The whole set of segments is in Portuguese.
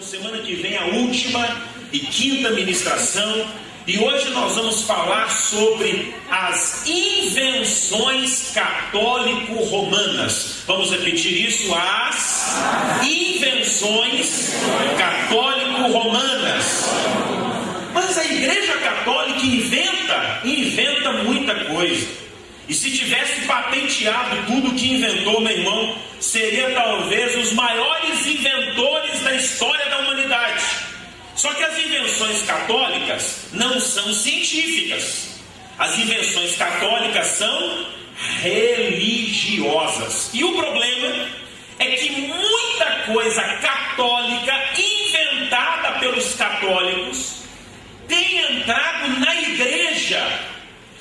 Semana que vem a última e quinta ministração, e hoje nós vamos falar sobre as invenções católico-romanas. Vamos repetir isso: as invenções católico-romanas. Mas a Igreja Católica inventa muita coisa. E se tivesse patenteado tudo que inventou, meu irmão, seria talvez os maiores inventores da história da humanidade. Só que as invenções católicas não são científicas. As invenções católicas são religiosas. E o problema é que muita coisa católica inventada pelos católicos tem entrado na igreja.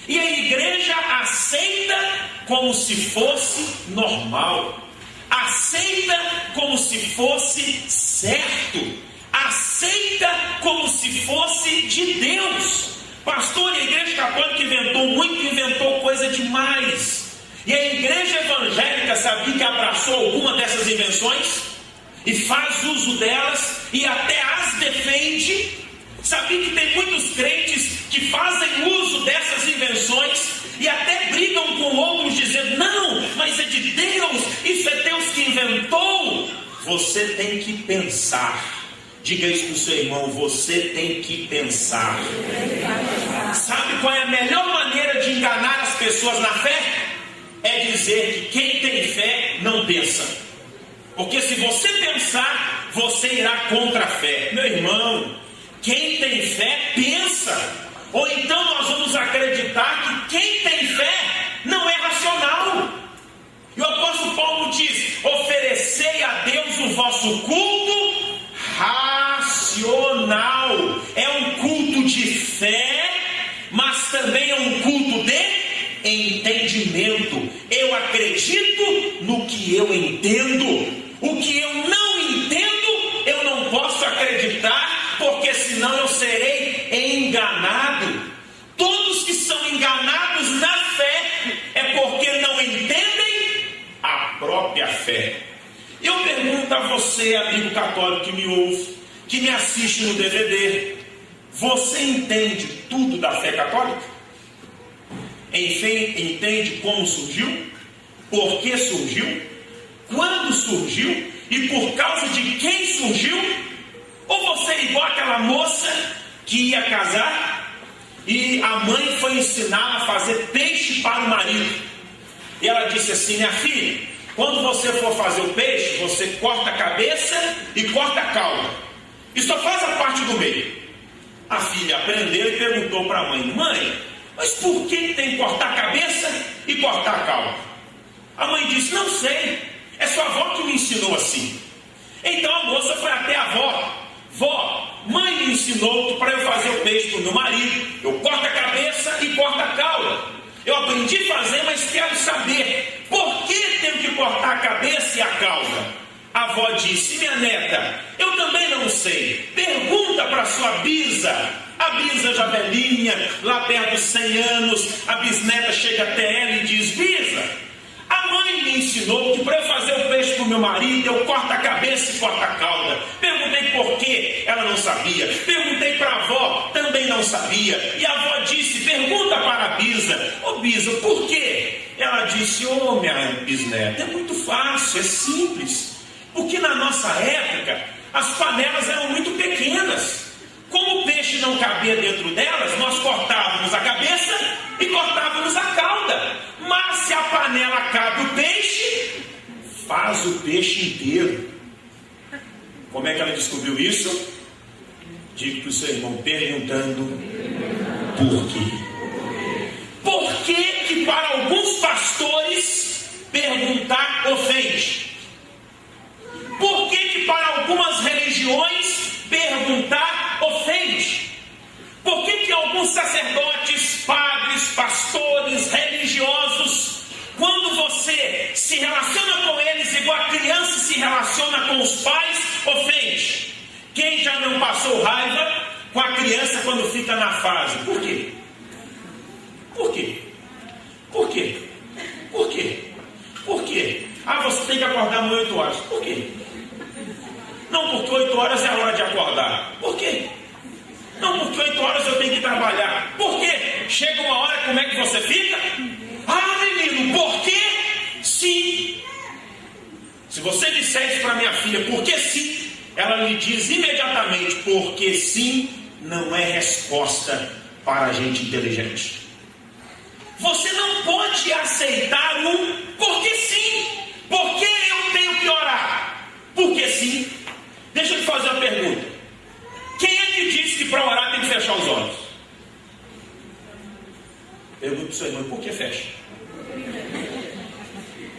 E a igreja aceita como se fosse normal, aceita como se fosse certo, aceita como se fosse de Deus. Pastor, a igreja católica inventou coisa demais. E a igreja evangélica sabia que abraçou alguma dessas invenções e faz uso delas e até as defende. Sabia que tem muitos crentes que fazem uso dessas invenções e até brigam com outros dizendo: não, mas é de Deus, isso é Deus que inventou. Você tem que pensar. Diga isso para o seu irmão: você tem que pensar. Sabe qual é a melhor maneira de enganar as pessoas na fé? É dizer que quem tem fé não pensa. Porque se você pensar, você irá contra a fé. Meu irmão, quem tem fé pensa. Ou então nós vamos acreditar que quem tem fé não é racional. E o apóstolo Paulo diz: oferecei a Deus o vosso culto racional. É um culto de fé, mas também é um culto de entendimento. Eu acredito no que eu entendo. O que eu não entendo, eu não posso acreditar, porque senão eu serei enganado. Todos que são enganados na fé é porque não entendem a própria fé. Eu pergunto a você, amigo católico que me ouve, que me assiste no DVD: você entende tudo da fé católica? Enfim, entende como surgiu? Por que surgiu? Quando surgiu? E por causa de quem surgiu? Ou você é igual aquela moça que ia casar e a mãe foi ensinar a fazer peixe para o marido. E ela disse assim: minha filha, quando você for fazer o peixe, você corta a cabeça e corta a cauda. E só faz a parte do meio. A filha aprendeu e perguntou para a mãe: mãe, mas por que tem que cortar a cabeça e cortar a cauda? A mãe disse: não sei, é sua avó que me ensinou assim. Então a moça foi até a avó: vó, mãe me ensinou que para eu fazer o peixe para o meu marido, eu corto a cabeça e corto a cauda. Eu aprendi a fazer, mas quero saber por que tenho que cortar a cabeça e a cauda. A avó disse: minha neta, eu também não sei. Pergunta para sua bisa. A bisa já velhinha, lá perto dos 100 anos, a bisneta chega até ela e diz: bisa, a mãe me ensinou que para eu fazer o peixe para o meu marido, eu corto a cabeça e corto a cauda. Perguntei por quê, ela não sabia. Perguntei para a avó, também não sabia. E a avó disse: pergunta para a bisa. Ô bisa, por quê? Ela disse: ô minha bisneta, é muito fácil, é simples. Porque na nossa época, as panelas eram muito pequenas. Como o peixe não cabia dentro delas, nós cortávamos a cabeça e cortávamos a cauda. Mas se a panela cabe o peixe, faz o peixe inteiro. Como é que ela descobriu isso? Diga para o seu irmão, perguntando por quê. Por que que para alguns pastores perguntar ofende? Por que que para algumas religiões perguntar ofende? Por que que alguns sacerdotes, padres, pastores, religiosos, quando você se relaciona com eles igual a criança se relaciona com os pais, ofende? Quem já não passou raiva com a criança quando fica na fase? Por quê? Por quê? Por quê? Por quê? Por quê? Ah, você tem que acordar às 8 horas. Por quê? Não, porque 8 horas é a hora de acordar. Por quê? Não, porque 8 horas eu tenho que trabalhar. Por quê? Chega uma hora, como é que você fica? Ah, menino, por quê? Sim. Se você disser isso para minha filha, por que sim? Ela lhe diz imediatamente, porque sim não é resposta para gente inteligente. Você não pode aceitar porque sim. Porque eu tenho que orar? Porque sim. Deixa eu te fazer uma pergunta. Quem é que disse que para orar tem que fechar os olhos? Pergunta para o seu irmão, por que fecha?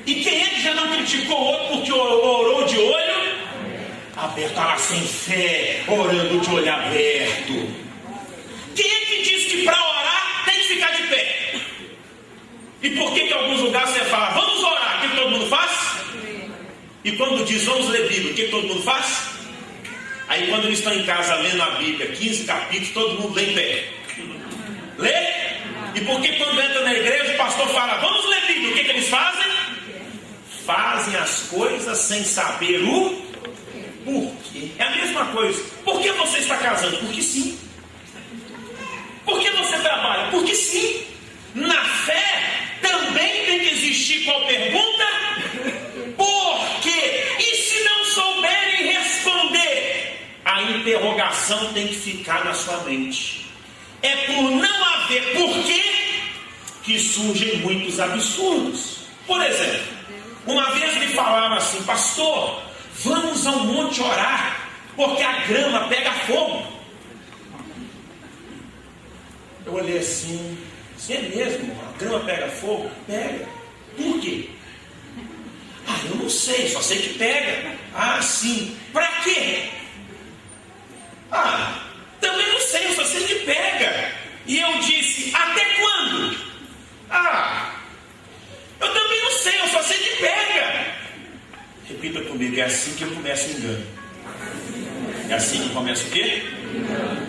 E quem é que já não criticou o outro porque orou de olho aberto? Está lá sem fé, orando de olho aberto. Quem é que disse que para orar tem que ficar de pé? E por que em alguns lugares você fala, vamos orar, o que todo mundo faz? E quando diz, vamos ler Bíblia, o que todo mundo faz? Aí quando eles estão em casa lendo a Bíblia, 15 capítulos, todo mundo lê em pé. Lê? E por que quando entra na igreja o pastor fala, vamos ler Bíblia, o que eles fazem? Fazem as coisas sem saber o porquê. É a mesma coisa. Por que você está casando? Porque sim. Por que você trabalha? Porque sim. Na fé também tem que existir qual pergunta? Por quê? E se não souberem responder, a interrogação tem que ficar na sua mente. É por não haver porquê que surgem muitos absurdos. Por exemplo, uma vez me falaram assim, pastor, vamos ao monte orar, porque a grama pega fogo. Eu olhei assim, é mesmo? A grama pega fogo? Pega. Por quê? Ah, eu não sei, só sei que pega. Ah, sim. Pra quê? Ah, também não sei, eu só sei que pega. E eu disse, até quando? Ah, eu também não sei, eu só sei que pega. Repita comigo, é assim que eu começo o engano. É assim que começa o quê?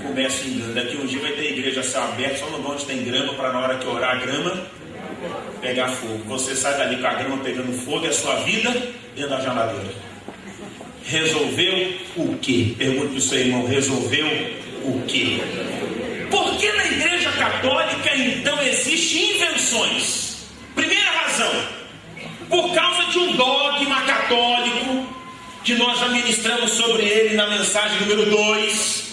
Começa o engano. Daqui um dia vai ter igreja a céu aberto, só no onde tem grama, para na hora que orar a grama pegar fogo. Você sai dali com a grama pegando fogo, é a sua vida dentro da geladeira. Resolveu o quê? Pergunte para o seu irmão, resolveu o quê? Por que na igreja católica então existem invenções? Primeira razão, por causa de um dogma católico, que nós já ministramos sobre ele na mensagem número 2,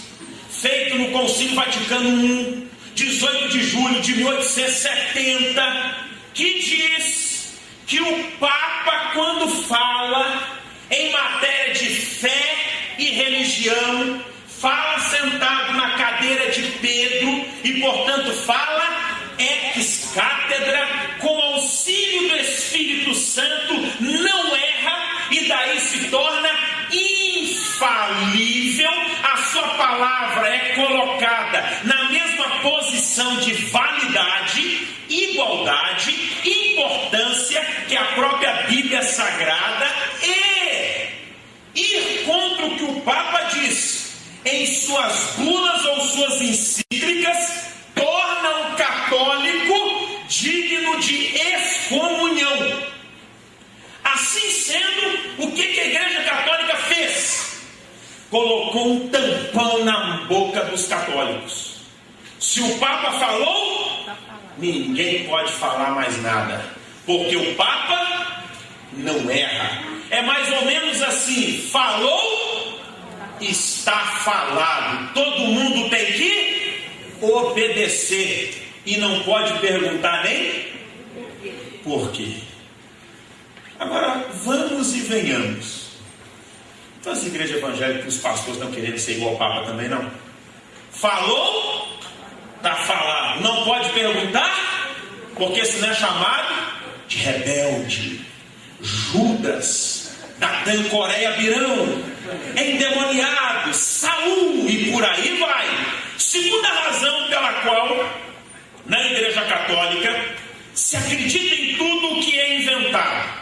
feito no Concílio Vaticano I, 18 de julho de 1870, que diz que o Papa, quando fala em matéria de fé e religião, fala sentado na cadeira de Pedro e, portanto, fala ex cátedra, com auxílio do Espírito Santo, não erra e daí se torna infalível. A sua palavra é colocada na mesma posição de validade, igualdade, importância que a própria Bíblia Sagrada, e ir contra o que o Papa diz em suas bulas ou suas encíclicas torna o católico digno de excomunhão. Assim sendo, o que a Igreja Católica fez? Colocou um tampão na boca dos católicos. Se o Papa falou, ninguém pode falar mais nada, porque o Papa não erra. É mais ou menos assim, falou, está falado. Todo mundo tem que obedecer e não pode perguntar nem por quê. Agora, vamos e venhamos. Então, as igrejas evangélicas, os pastores estão querendo ser igual ao Papa também, não? Falou, está falado. Não pode perguntar, porque senão é chamado de rebelde. Judas, Datã, Coreia, Birão, endemoniado, Saul, e por aí vai. Segunda razão pela qual, na Igreja Católica, se acredita em tudo o que é inventado.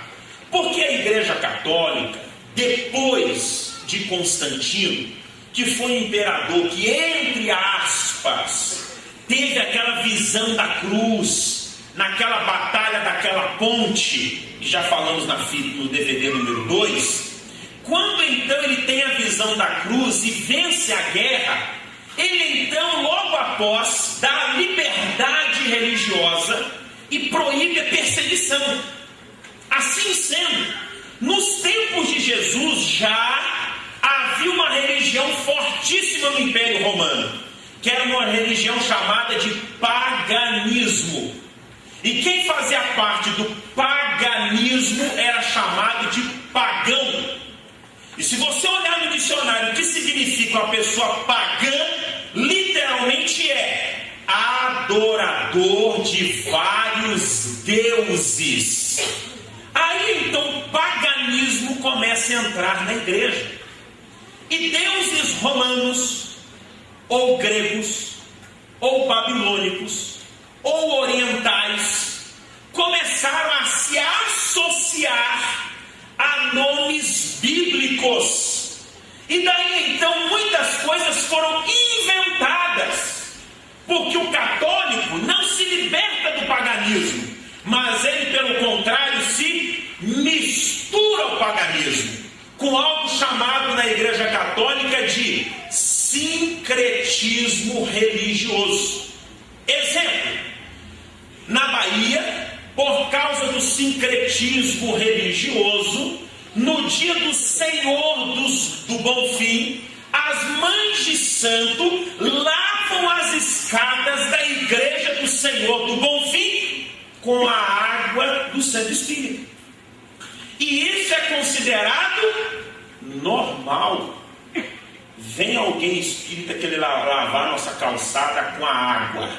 Porque a Igreja Católica, depois de Constantino, que foi imperador, que entre aspas, teve aquela visão da cruz, naquela batalha daquela ponte, que já falamos no DVD número 2, quando então ele tem a visão visão da cruz e vence a guerra, ele então, logo após, dá liberdade religiosa e proíbe a perseguição. Assim sendo, nos tempos de Jesus já havia uma religião fortíssima no Império Romano, que era uma religião chamada de paganismo. E quem fazia parte do paganismo era chamado de pagão. E se você olhar no dicionário o que significa uma pessoa pagã, literalmente é adorador de vários deuses. Aí então o paganismo começa a entrar na igreja. E deuses romanos, ou gregos, ou babilônicos, ou orientais, começaram a se associar a nomes bíblicos. E daí então muitas coisas foram inventadas, porque o católico não se liberta do paganismo, mas ele, pelo contrário, se mistura ao paganismo com algo chamado na Igreja Católica de sincretismo religioso. Exemplo: na Bahia, por causa do sincretismo religioso, no dia do Senhor do Bonfim, as mães de santo lavam as escadas da igreja do Senhor do Bonfim com a água do Santo Espírito. E isso é considerado normal. Vem alguém espírita querer lavar nossa calçada com a água.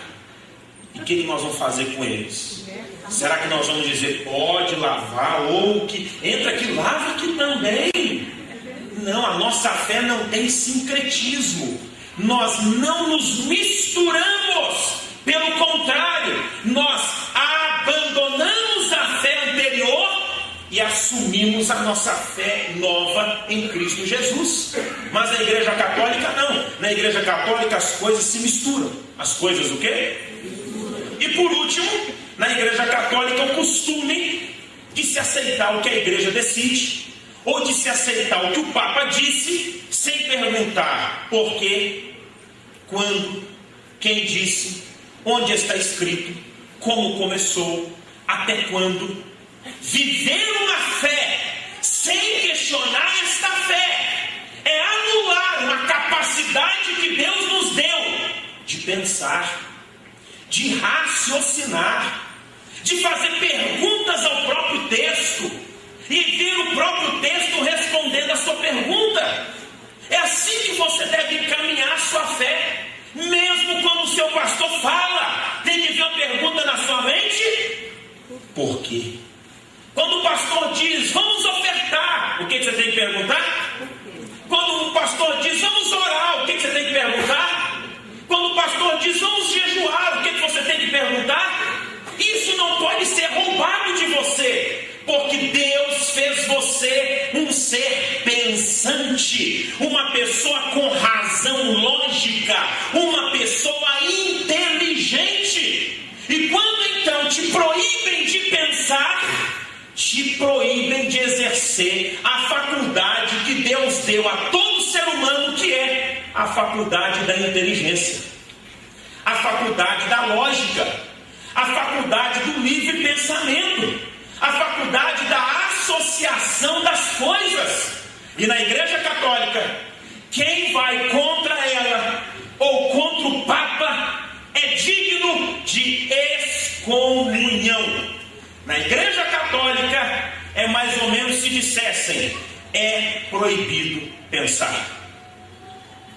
E o que nós vamos fazer com eles? Será que nós vamos dizer, pode lavar, ou que entra aqui, lava aqui também? Não, a nossa fé não tem sincretismo. Nós não nos misturamos. Pelo contrário, nós abandonamos a fé anterior e assumimos a nossa fé nova em Cristo Jesus. Mas na Igreja Católica não. Na Igreja Católica as coisas se misturam. As coisas o quê? E por último, na Igreja Católica o costume de se aceitar o que a igreja decide, ou de se aceitar o que o Papa disse, sem perguntar por quê, quando, quem disse, onde está escrito, como começou, até quando. Viver uma fé sem questionar esta fé é anular uma capacidade que Deus nos deu de pensar, de raciocinar, de fazer perguntas ao próprio texto e ver o próprio texto respondendo a sua pergunta. É assim que você deve encaminhar a sua fé. Mesmo quando o seu pastor fala, tem que ver a pergunta na sua mente: por quê? Quando o pastor diz, vamos ofertar, o que você tem que perguntar? Quando o pastor diz, vamos orar, o que você tem que perguntar? Quando o pastor diz, vamos jejuar, o que você tem que perguntar? Isso não pode ser roubado de você, porque Deus fez você um ser pensante, uma pessoa com razão lógica, uma pessoa inteligente. E quando então te proíbem de pensar, te proíbem de exercer a faculdade que Deus deu a todo ser humano, que é a faculdade da inteligência, a faculdade da lógica, a faculdade do livre pensamento, a faculdade da associação das coisas. E na Igreja Católica, quem vai contra ela ou contra o Papa é digno de excomunhão. Na Igreja Católica é mais ou menos se dissessem, é proibido pensar.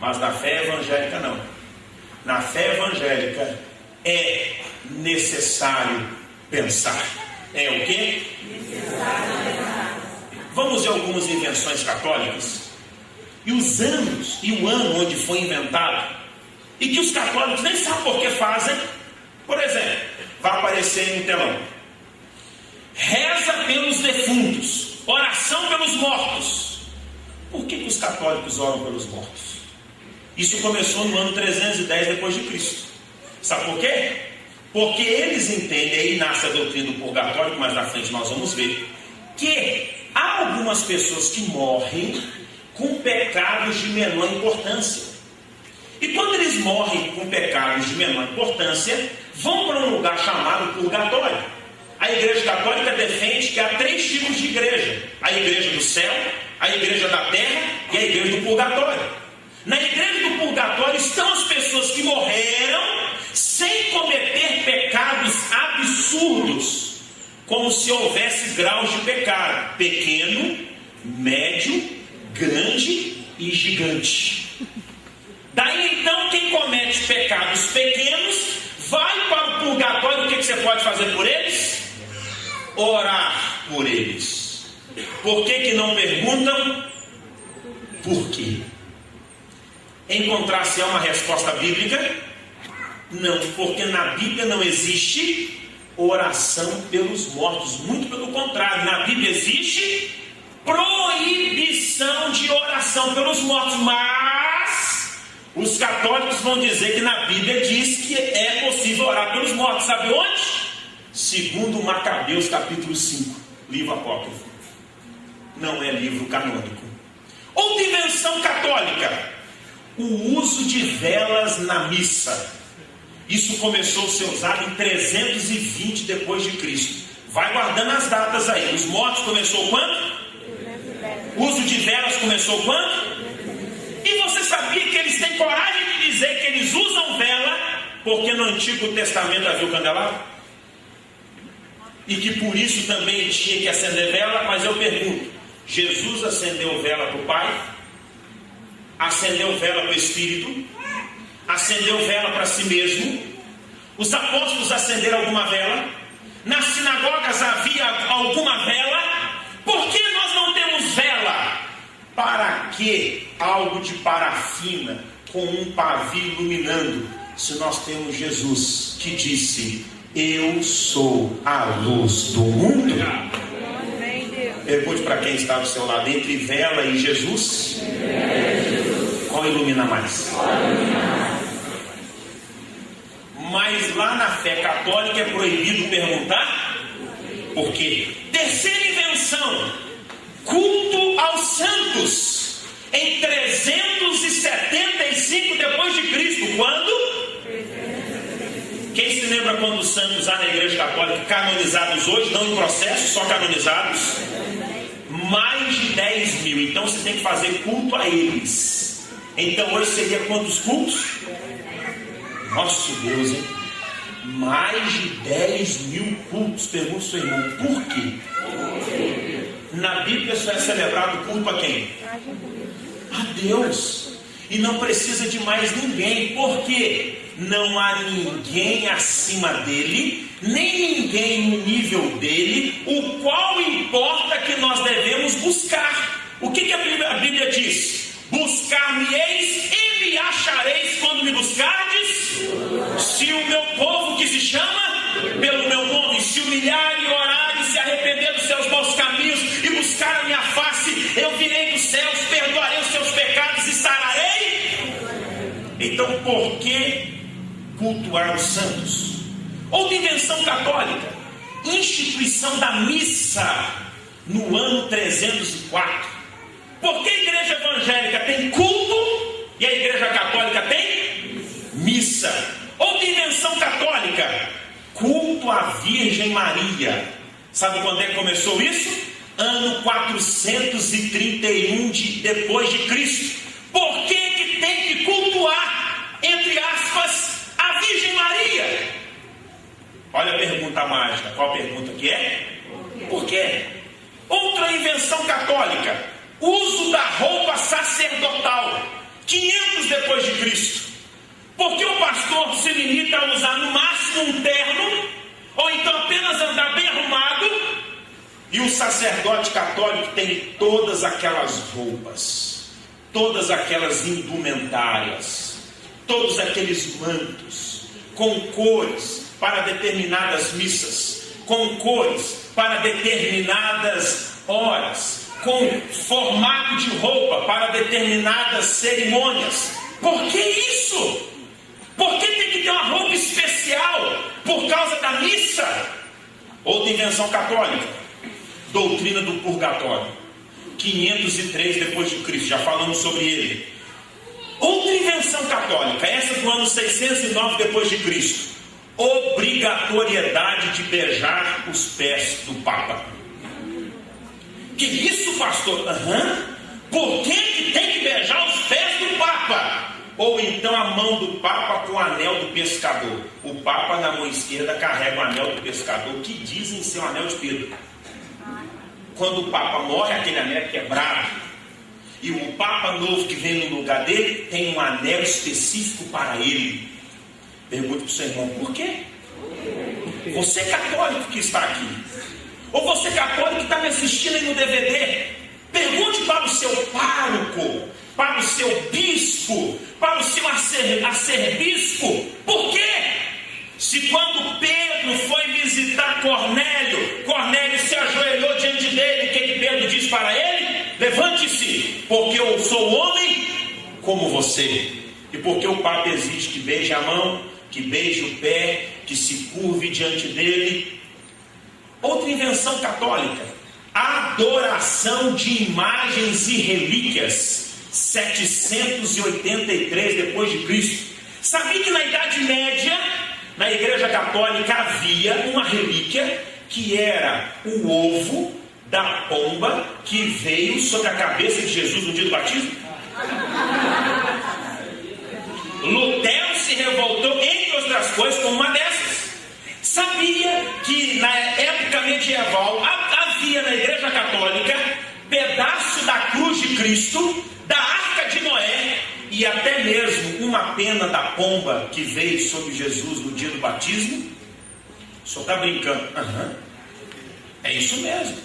Mas na fé evangélica não. Na fé evangélica é necessário pensar. É o quê? Vamos ver algumas invenções católicas e os anos, e o ano onde foi inventado, e que os católicos nem sabem por que fazem. Por exemplo, vai aparecer no telão: reza pelos defuntos, oração pelos mortos. Por que os católicos oram pelos mortos? Isso começou no ano 310 depois de Cristo. Sabe por quê? Porque eles entendem, aí nasce a doutrina do purgatório, que mais na frente nós vamos ver, que há algumas pessoas que morrem com pecados de menor importância. E quando eles morrem com pecados de menor importância, vão para um lugar chamado purgatório. A Igreja Católica defende que há 3 tipos de igreja: a Igreja do céu, a Igreja da terra e a Igreja do purgatório. Na Igreja do purgatório estão as pessoas que morreram sem cometer pecados absurdos, como se houvesse graus de pecado: pequeno, médio, grande e gigante. Daí então, quem comete pecados pequenos vai para o purgatório. O que você pode fazer por eles? Orar por eles. Por que não perguntam? Por quê? Encontrar-se uma resposta bíblica? Não, porque na Bíblia não existe oração pelos mortos. Muito pelo contrário, na Bíblia existe proibição de oração pelos mortos. Mas os católicos vão dizer que na Bíblia diz que é possível orar pelos mortos. Sabe onde? Segundo Macabeus capítulo 5, livro apócrifo. Não é livro canônico. Outra invenção católica: o uso de velas na missa. Isso começou a ser usado em 320 depois de Cristo. Vai guardando as datas aí. Os mortos começou quando? O uso de velas começou quando? E você sabia que eles têm coragem de dizer que eles usam vela porque no Antigo Testamento havia o candelabro? E que por isso também tinha que acender vela? Mas eu pergunto: Jesus acendeu vela para o Pai? Acendeu vela para o Espírito? Acendeu vela para si mesmo? Os apóstolos acenderam alguma vela? Nas sinagogas havia alguma vela? Por que nós não temos vela? Para que algo de parafina com um pavio iluminando, se nós temos Jesus que disse: eu sou a luz do mundo? Pergunte para quem está do seu lado: entre vela e Jesus, qual ilumina mais? Mas lá na fé católica é proibido perguntar por quê. Terceira invenção: culto aos santos. Em 375 depois de Cristo. Quando? Quem se lembra quando os santos há na Igreja Católica canonizados hoje, não em processo, só canonizados? Mais de 10 mil. Então você tem que fazer culto a eles. Então hoje seria quantos cultos? Nosso Deus, hein? Mais de 10 mil cultos. Pergunta ao seu irmão: por quê? Na Bíblia só é celebrado culto a quem? A Deus. E não precisa de mais ninguém. Por quê? Não há ninguém acima dele, nem ninguém no nível dele, o qual importa que nós devemos buscar. O que a Bíblia diz? Buscar-me-eis e me achareis quando me buscardes. Se o meu povo que se chama pelo meu nome se humilhar e orar e se arrepender dos seus maus caminhos e buscar a minha face, eu virei dos céus, perdoarei os seus pecados e sararei. Então por que cultuar os santos? Outra invenção católica: instituição da missa no ano 304. Por que a igreja evangélica tem culto e a igreja católica tem missa? Outra invenção católica: culto à Virgem Maria. Sabe quando é que começou isso? Ano 431 depois de Cristo. Por que tem que cultuar, entre aspas, a Virgem Maria? Olha a pergunta mágica. Qual a pergunta que é? Por quê? Outra invenção católica: uso da roupa sacerdotal, 500 depois de Cristo. Porque o pastor se limita a usar no máximo um terno, ou então apenas andar bem arrumado, e o sacerdote católico tem todas aquelas roupas, todas aquelas indumentárias, todos aqueles mantos, com cores para determinadas missas, com cores para determinadas horas, com formato de roupa para determinadas cerimônias. Por que isso? Por que tem que ter uma roupa especial por causa da missa? Outra invenção católica: doutrina do purgatório. 503 depois de Cristo, já falamos sobre ele. Outra invenção católica, essa do ano 609 depois de Cristo, obrigatoriedade de beijar os pés do Papa. Que isso, pastor? Por que tem que beijar os pés do Papa? Ou então a mão do Papa com o anel do pescador. O Papa na mão esquerda carrega o anel do pescador, que dizem ser o anel de Pedro. Quando o Papa morre, aquele anel é quebrado. E o Papa novo que vem no lugar dele tem um anel específico para ele. Pergunto para o seu irmão, por quê? Você católico que está aqui, ou você católico que está me assistindo aí no DVD, pergunte para o seu pároco, para o seu bispo, para o seu arcebispo, por quê? Se quando Pedro foi visitar Cornélio, Cornélio se ajoelhou diante dele, o que Pedro diz para ele? Levante-se, porque eu sou homem como você. E porque o Papa exige que beije a mão, que beije o pé, que se curve diante dele. Outra invenção católica, adoração de imagens e relíquias, 783 depois de Cristo. Sabia que na Idade Média, na Igreja Católica, havia uma relíquia que era o ovo da pomba que veio sobre a cabeça de Jesus no dia do batismo? Lutero se revoltou, entre outras coisas, com uma dessas. Sabia que na época medieval havia na Igreja Católica pedaço da cruz de Cristo, da Arca de Noé e até mesmo uma pena da pomba que veio sobre Jesus no dia do batismo? Só está brincando? É isso mesmo.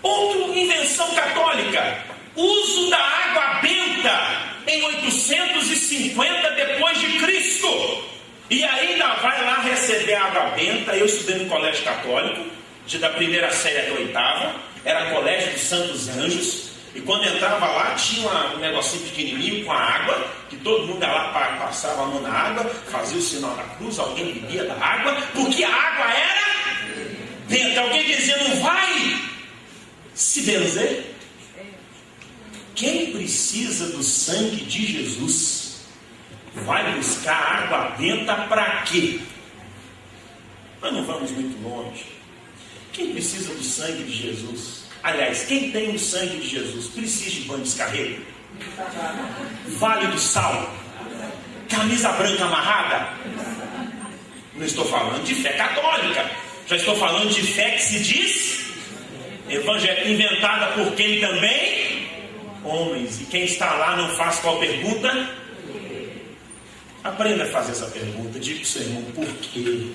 Outra invenção católica, uso da água benta em 850 depois de Cristo. E ainda vai lá receber a água benta. Eu estudei no colégio católico, da primeira série até a oitava, era colégio dos Santos Anjos. E quando entrava lá, tinha um negocinho pequenininho com a água, que todo mundo ia lá, passava a mão na água, fazia o sinal da cruz, alguém bebia da água, porque a água era benta. Alguém dizia, não vai se benzer? Quem precisa do sangue de Jesus vai buscar água benta para quê? Nós não vamos muito longe. Quem precisa do sangue de Jesus? Aliás, quem tem o sangue de Jesus precisa de banho de descarrego? Vale do sal? Camisa branca amarrada? Não estou falando de fé católica. Já estou falando de fé que se diz evangelho, inventada por quem também? Homens. E quem está lá não faz qual pergunta? Aprenda a fazer essa pergunta. Diga para o seu irmão, por quê?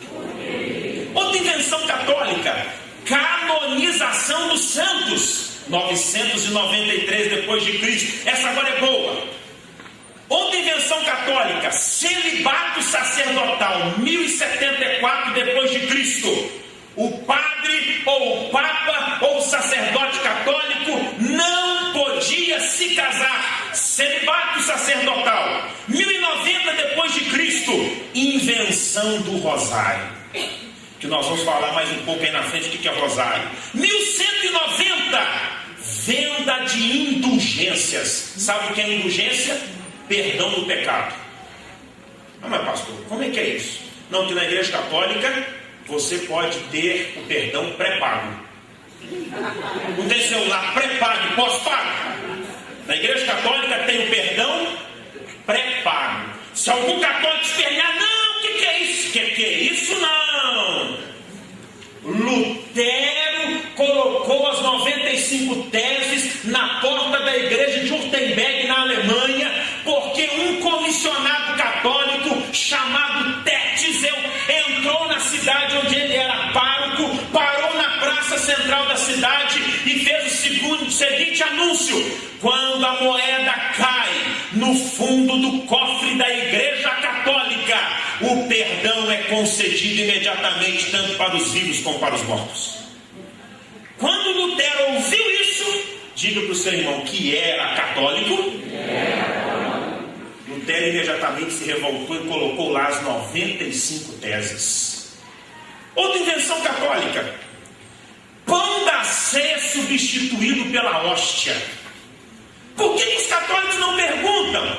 Outra invenção católica, canonização dos santos, 993 depois de Cristo. Essa agora é boa. Outra invenção católica, celibato sacerdotal, 1074 depois de Cristo. O padre ou o papa ou o sacerdote católico não podia se casar. Celibato sacerdotal. 1090 depois de Cristo, invenção do rosário, que nós vamos falar mais um pouco aí na frente o que é rosário. 1190, venda de indulgências. Sabe o que é indulgência? Perdão do pecado. Mas pastor, como é que é isso? Não, que na Igreja Católica você pode ter o perdão pré-pago. Não tem celular pré-pago e pós-pago? Na Igreja Católica tem o perdão pré-pago. Se algum católico espernear, não, o que é isso? Que é isso? Não. Lutero colocou as 95 teses na porta da igreja de Württemberg, na Alemanha, porque um comissionado católico chamado Tetzel entrou na cidade onde ele era pároco, parou na praça central da cidade e fez o seguinte anúncio: quando a moeda cai no fundo do cofre da Igreja Católica, o perdão é concedido imediatamente, tanto para os vivos como para os mortos. Quando Lutero ouviu isso, diga para o seu irmão que era católico. Lutero imediatamente se revoltou e colocou lá as 95 teses. Outra invenção católica, pão das ceia substituído pela hóstia. Por que os católicos não perguntam?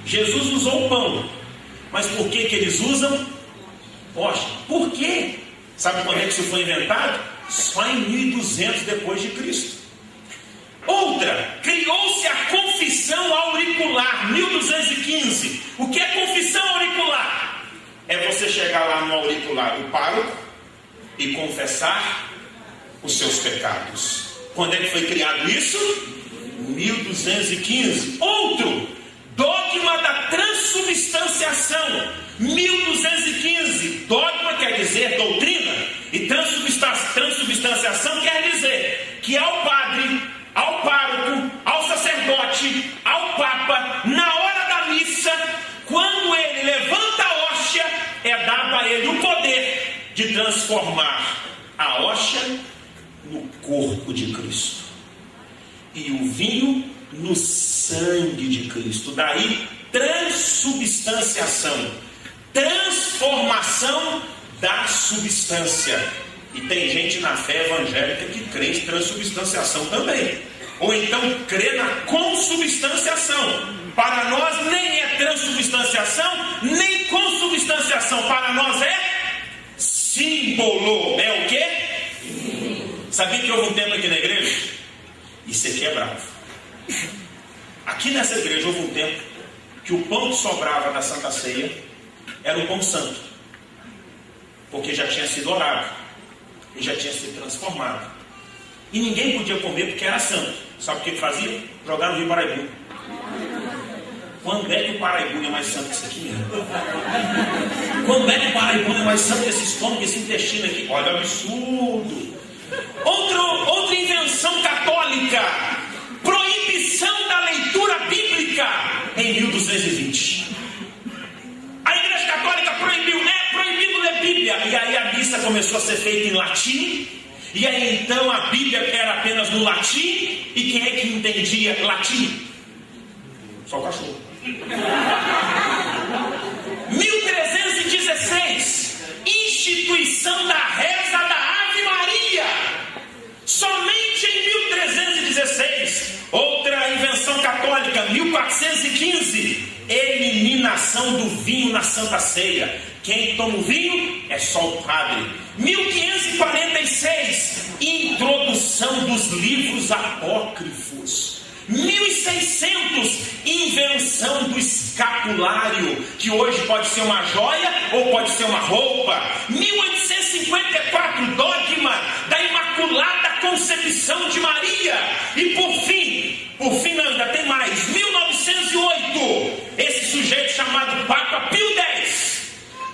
Jesus usou o pão, mas por que eles usam hóstia? Por quê? Sabe quando é que isso foi inventado? Só em 1200 depois de Cristo. Outra, criou-se a confissão auricular, 1215. O que é confissão auricular? É você chegar lá no auricular do pároco e confessar os seus pecados. Quando é que foi criado isso? 1215. Outro, dogma da transubstanciação, 1215. Dogma quer dizer doutrina, e transubstanciação quer dizer que ao padre, ao pároco, ao sacerdote, ao papa, na hora da missa, quando ele levanta a hóstia, é dado a ele o poder de transformar a hóstia no corpo de Cristo e o vinho no sangue de Cristo. Daí transubstanciação, transformação da substância. E tem gente na fé evangélica que crê em transubstanciação também, ou então crê na consubstanciação. Para nós nem é transubstanciação, nem consubstanciação. Para nós é símbolo. É o quê? Sabia que houve um tempo aqui na igreja? Isso aqui é bravo. Aqui nessa igreja houve um tempo que o pão que sobrava da Santa Ceia era o pão santo, porque já tinha sido orado e já tinha sido transformado, e ninguém podia comer porque era santo. Sabe o que fazia? Jogar no Rio Paraibuna. Quando é que o Paraibuna é mais santo que isso aqui mesmo? Quando é que o Paraibuna é mais santo que esse estômago, esse intestino aqui? Olha o absurdo. Outra invenção católica, proibição da leitura bíblica em 1220. A Igreja Católica proibiu, é proibido ler Bíblia. E aí a missa começou a ser feita em latim. E aí então a Bíblia era apenas no latim. E quem é que entendia latim? Só o cachorro. 1316, instituição da reza da Ave Maria. Somente em 1316. Outra invenção católica, 1415, eliminação do vinho na Santa Ceia. Quem toma o vinho é só o padre. 1546, introdução dos livros apócrifos. 1600, invenção do escapulário, que hoje pode ser uma joia ou pode ser uma roupa. 1854, dogma da Imaculada Concepção de Maria. E por fim não, ainda tem mais, 1908, esse sujeito chamado Papa Pio X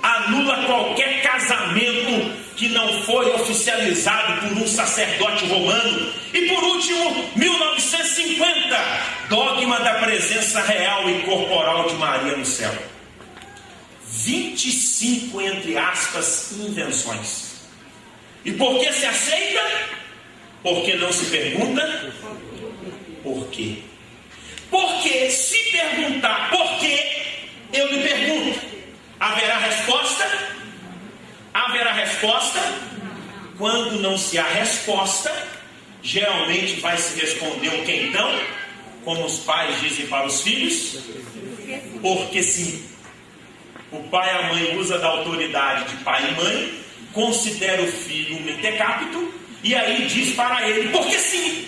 anula qualquer casamento que não foi oficializado por um sacerdote romano. E por último, 1950, dogma da presença real e corporal de Maria no céu. 25, entre aspas, invenções. E por que se aceita? Porque não se pergunta por quê. Porque se perguntar por quê, eu lhe pergunto, haverá resposta? Haverá resposta? Quando não se há resposta, geralmente vai se responder o que então? Como os pais dizem para os filhos? Porque sim. O pai e a mãe usa da autoridade de pai e mãe, considera o filho um mentecapto, e aí diz para ele, porque sim.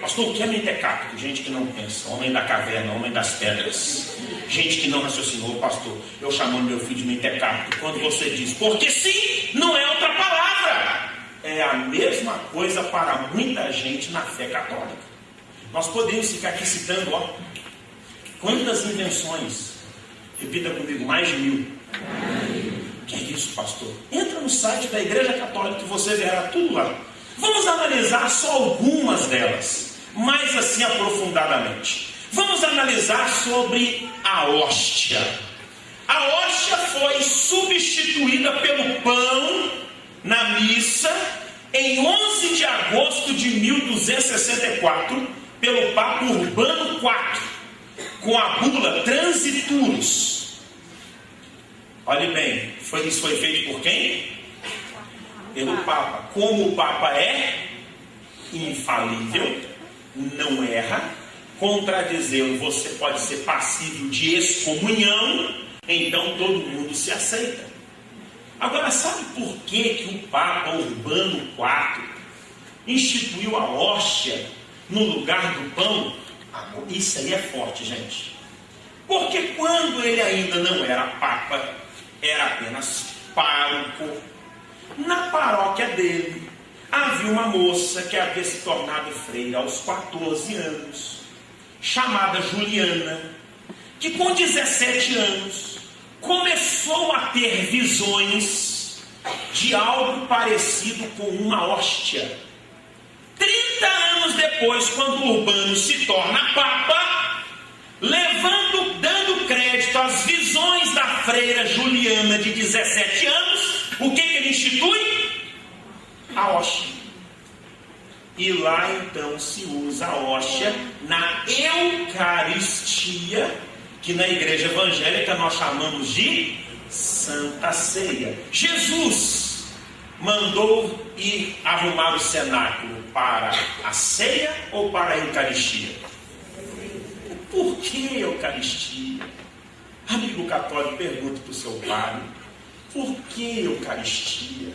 Pastor, o que é mentecapto? Gente que não pensa, homem da caverna, homem das pedras. Gente que não raciocinou, pastor, eu chamando meu filho de mentecapto. Quando você diz, porque sim, não é outra palavra. É a mesma coisa para muita gente na fé católica. Nós podemos ficar aqui citando, quantas invenções? Repita comigo, mais de 1000. Que é isso, pastor? Entra no site da Igreja Católica que você verá tudo lá. Vamos analisar só algumas delas, mais assim aprofundadamente. Vamos analisar sobre a hóstia. A hóstia foi substituída pelo pão na missa em 11 de agosto de 1264 pelo Papa Urbano IV, com a bula Transiturus. Olhe bem, isso foi feito por quem? Pelo Papa. Como o Papa é infalível, não erra. Contradizê-lo, você pode ser passível de excomunhão, então todo mundo se aceita. Agora, sabe por que o Papa Urbano IV instituiu a hóstia no lugar do pão? Isso aí é forte, gente. Porque quando ele ainda não era Papa, era apenas pároco, na paróquia dele havia uma moça que havia se tornado freira aos 14 anos, chamada Juliana, que com 17 anos começou a ter visões de algo parecido com uma hóstia. 30 anos depois, quando Urbano se torna Papa, dando crédito às visões da freira Juliana de 17 anos, o que ele institui? A hóstia. E lá então se usa a hóstia na Eucaristia, que na igreja evangélica nós chamamos de Santa Ceia. Jesus mandou ir arrumar o cenáculo para a ceia ou para a Eucaristia? Por que Eucaristia? Amigo católico, pergunta para o seu padre: por que Eucaristia?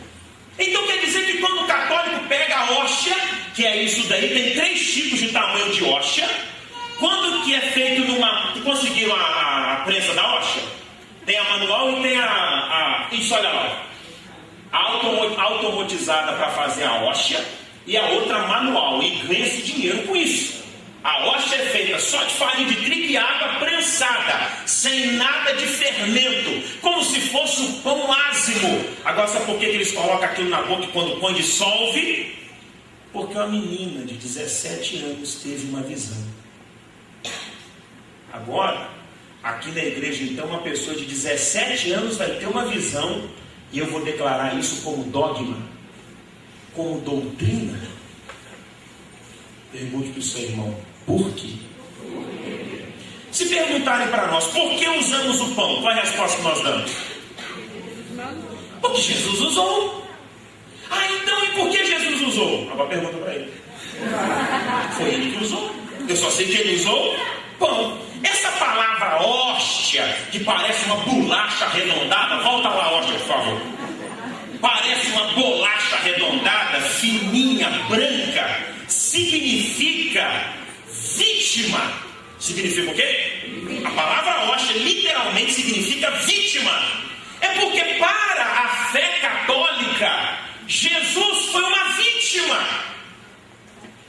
Então quer dizer que quando o católico pega a hóstia, que é isso daí, tem 3 tipos de tamanho de hóstia. Quando que é feito numa... Conseguiram a prensa da hóstia? Tem a manual e tem isso, olha lá. A automatizada para fazer a hóstia e a outra manual. E ganha-se dinheiro com isso. A hóstia é feita só de farinha de trigo e água prensada, sem nada de fermento, como se fosse um pão ázimo. Agora sabe por que eles colocam aquilo na boca e quando põe dissolve? Porque uma menina de 17 anos teve uma visão. Agora, aqui na igreja então, uma pessoa de 17 anos vai ter uma visão, e eu vou declarar isso como dogma, como doutrina. Pergunte para o seu irmão: por quê? Se perguntarem para nós por que usamos o pão, qual é a resposta que nós damos? Porque Jesus usou. Então e por que Jesus usou? Agora pergunta para ele. Foi ele que usou. Eu só sei que ele usou pão. Essa palavra hóstia, que parece uma bolacha arredondada, volta lá, hóstia, por favor. Parece uma bolacha arredondada, fininha, branca, significa vítima. Significa o quê? A palavra hóstia literalmente significa vítima. É porque para a fé católica, Jesus foi uma vítima.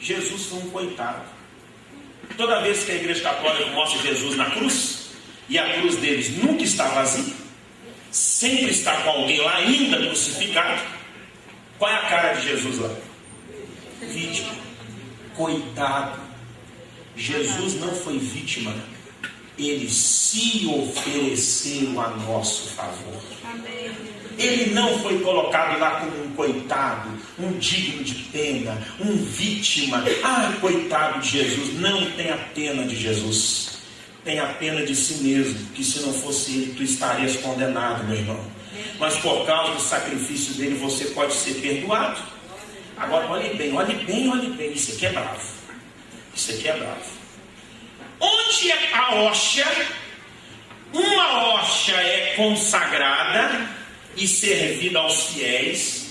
Jesus foi um coitado. Toda vez que a igreja católica mostra Jesus na cruz, e a cruz deles nunca está vazia, sempre está com alguém lá ainda crucificado, qual é a cara de Jesus lá? Vítima. Coitado. Jesus não foi vítima, ele se ofereceu a nosso favor. Ele não foi colocado lá como um coitado, um digno de pena, um vítima. Coitado de Jesus. Não tem a pena de Jesus, tem a pena de si mesmo, que se não fosse ele, tu estarias condenado, meu irmão. Mas por causa do sacrifício dele, você pode ser perdoado. Agora olhe bem, olhe bem, olhe bem. Isso aqui é bravo. Isso aqui é bravo. Onde é a hóstia? Uma hóstia é consagrada e servida aos fiéis,